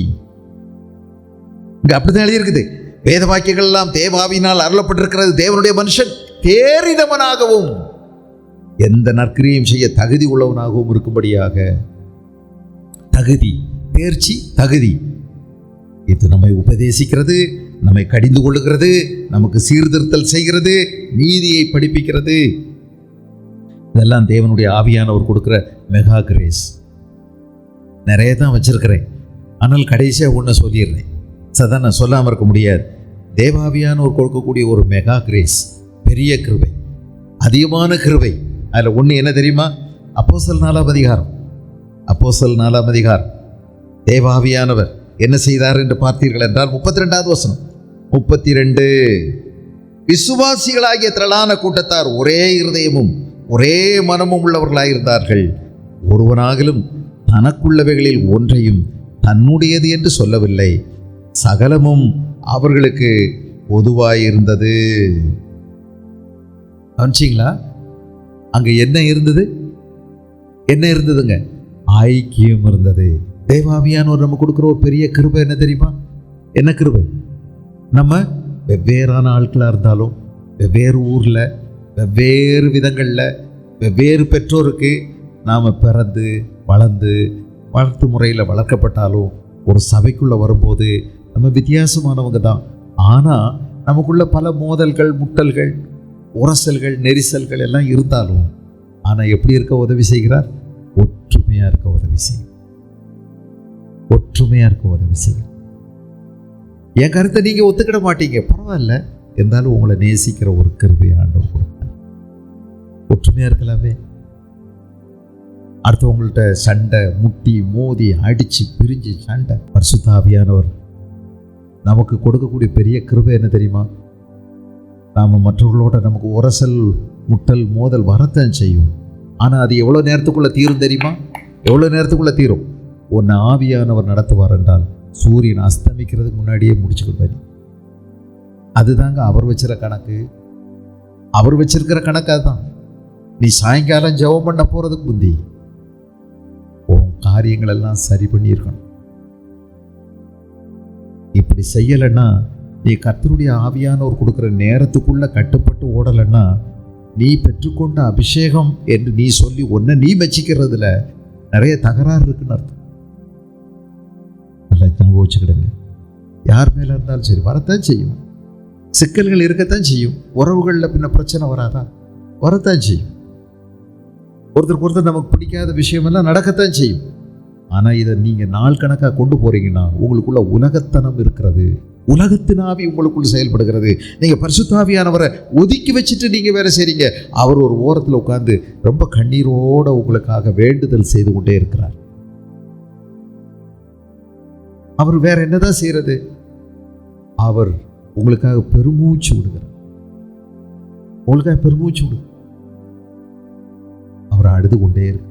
இங்க அப்படிதான் எழுதியிருக்குது. வேத வாக்கியங்கள் எல்லாம் தேவாவினால் அருளப்பட்டிருக்கிறது. தேவனுடைய மனுஷன் தேறினவனாகவும் எந்த நற்கிரியும் செய்ய தகுதி உள்ளவனாகவும் இருக்கும்படியாக. தகுதி, தேர்ச்சி, தகுதி. இது நம்மை உபதேசிக்கிறது, நம்மை கடிந்து கொள்ளுகிறது, நமக்கு சீர்திருத்தல் செய்கிறது, நீதியை படிப்பிக்கிறது. இதெல்லாம் தேவனுடைய ஆவியானவர் கொடுக்கிற மெகா கிரேஸ். நிறைய தான் வச்சிருக்கிறேன், ஆனால் கடைசியாக ஒன்று சொல்லிடுறேன். சதான் நான் சொல்லாமல் இருக்க முடியாது. தேவாவியானவர் கொடுக்கக்கூடிய ஒரு மெகா கிரேஸ், பெரிய கிருபை, அதிகமான கிருபை. அதில் ஒன்று என்ன தெரியுமா? அப்போஸ்தலர் 4ஆம் அதிகாரம். அப்போஸ்தலர் 4ஆம் அதிகாரம். தேவாவியானவர் என்ன செய்தார் என்று பார்த்தீர்கள் என்றால் 32வது வசனம். 32. விசுவாசிகளாகிய திரளான கூட்டத்தார் ஒரே இருதயமும் ஒரே மனமும் உள்ளவர்களாயிருந்தார்கள். ஒருவனாகிலும் தனக்குள்ளவைகளில் ஒன்றையும் தன்னுடையது என்று சொல்லவில்லை. சகலமும் அவர்களுக்கு பொதுவாயிருந்தது. கவனிச்சிங்களா? அங்க என்ன இருந்தது? என்ன இருந்ததுங்க? ஐக்கியம் இருந்தது. தேவாவியானவர் நம்ம கொடுக்குற ஒரு பெரிய கிருபை என்ன தெரியுமா? என்ன கிருபை? நம்ம வெவ்வேறான ஆட்களாக இருந்தாலும், வெவ்வேறு ஊரில், வெவ்வேறு விதங்களில், வெவ்வேறு பெற்றோருக்கு நாம் பிறந்து வளர்த்து முறையில் வளர்க்கப்பட்டாலும், ஒரு சபைக்குள்ளே வரும்போது நம்ம வித்தியாசமானவங்க தான். ஆனால் நமக்குள்ள பல மோதல்கள், முட்டல்கள், உரசல்கள், நெரிசல்கள் எல்லாம் இருந்தாலும், ஆனால் எப்படி இருக்க உதவி செய்கிறார்? ஒற்றுமையாக இருக்க உதவி செய்கிறார். ஒற்றுமையாக இருக்க உதவி செய்கிறார். என் கருத்தை நீங்கள் ஒத்துக்கிட மாட்டீங்க, பரவாயில்ல, இருந்தாலும் உங்களை நேசிக்கிற ஒரு கிருபை ஆண்டவர் கொடுத்தார். ஒற்றுமையாக இருக்கலாமே. அடுத்தவங்கள்ட்ட சண்டை, முட்டி மோதி அடித்து பிரிஞ்சு சண்டை. பரிசுத்த ஆவியானவர் நமக்கு கொடுக்கக்கூடிய பெரிய கிருபை என்ன தெரியுமா? நாம் மற்றவர்களோட நமக்கு உரசல், முட்டல், மோதல் வரத்தான் செய்யும். ஆனால் அது எவ்வளோ நேரத்துக்குள்ளே தீரும் தெரியுமா? எவ்வளோ நேரத்துக்குள்ளே தீரும்? ஒன்று ஆவியானவர் நடத்துவார் என்றால் சூரியன் அஸ்தமிக்கிறதுக்கு முன்னாடியே முடிச்சுக்கிடுவார். அதுதாங்க அவர் வச்சிருக்கிற கணக்கு. அவர் வச்சிருக்கிற கணக்கு அதுதான். நீ சாயங்காலம் ஜெபம் பண்ண போகிறதுக்கு முந்தி உன் காரியங்கள் எல்லாம் சரி பண்ணியிருக்கணும். இப்படி செய்யலைன்னா, நீ கர்த்தருடைய ஆவியானவர் கொடுக்குற நேரத்துக்குள்ள கட்டுப்பட்டு ஓடலைன்னா, நீ பெற்றுக்கொண்ட அபிஷேகம் என்று நீ சொல்லி ஒன்றை நீ மெச்சிக்கிறதுல நிறைய தகராறு இருக்குன்னு அர்த்தம். நல்லா அனுபவிச்சுக்கிடுங்க. யார் மேலே இருந்தாலும் சரி, வரத்தான் செய்யும். சிக்கல்கள் இருக்கத்தான் செய்யும். உறவுகளில் பின்ன பிரச்சனை வராதா? வரத்தான் செய்யும். ஒருத்தருக்கு ஒருத்தர் நமக்கு பிடிக்காத விஷயமெல்லாம் நடக்கத்தான் செய்யும். ஆனால் இதை நீங்கள் நாள் கணக்காக கொண்டு போகிறீங்கன்னா, உங்களுக்குள்ள உலகத்தனம் இருக்கிறது, உலகத்தின் ஆவி உங்களுக்குள்ள செயல்படுகிறது. நீங்கள் பரிசுத்த ஆவியானவரை ஒதுக்கி வச்சுட்டு நீங்கள் வேலை செய்கிறீங்க. அவர் ஒரு ஓரத்தில் உட்கார்ந்து ரொம்ப கண்ணீரோடு உங்களுக்காக வேண்டுதல் செய்து கொண்டே இருக்கிறார். அவர் வேற என்னதான் செய்யறது? அவர் உங்களுக்காக பெருமூச்சு விடுகிறார். உங்களுக்காக பெருமூச்சு விடு. அவர் அழுது கொண்டே இருக்கிறார்.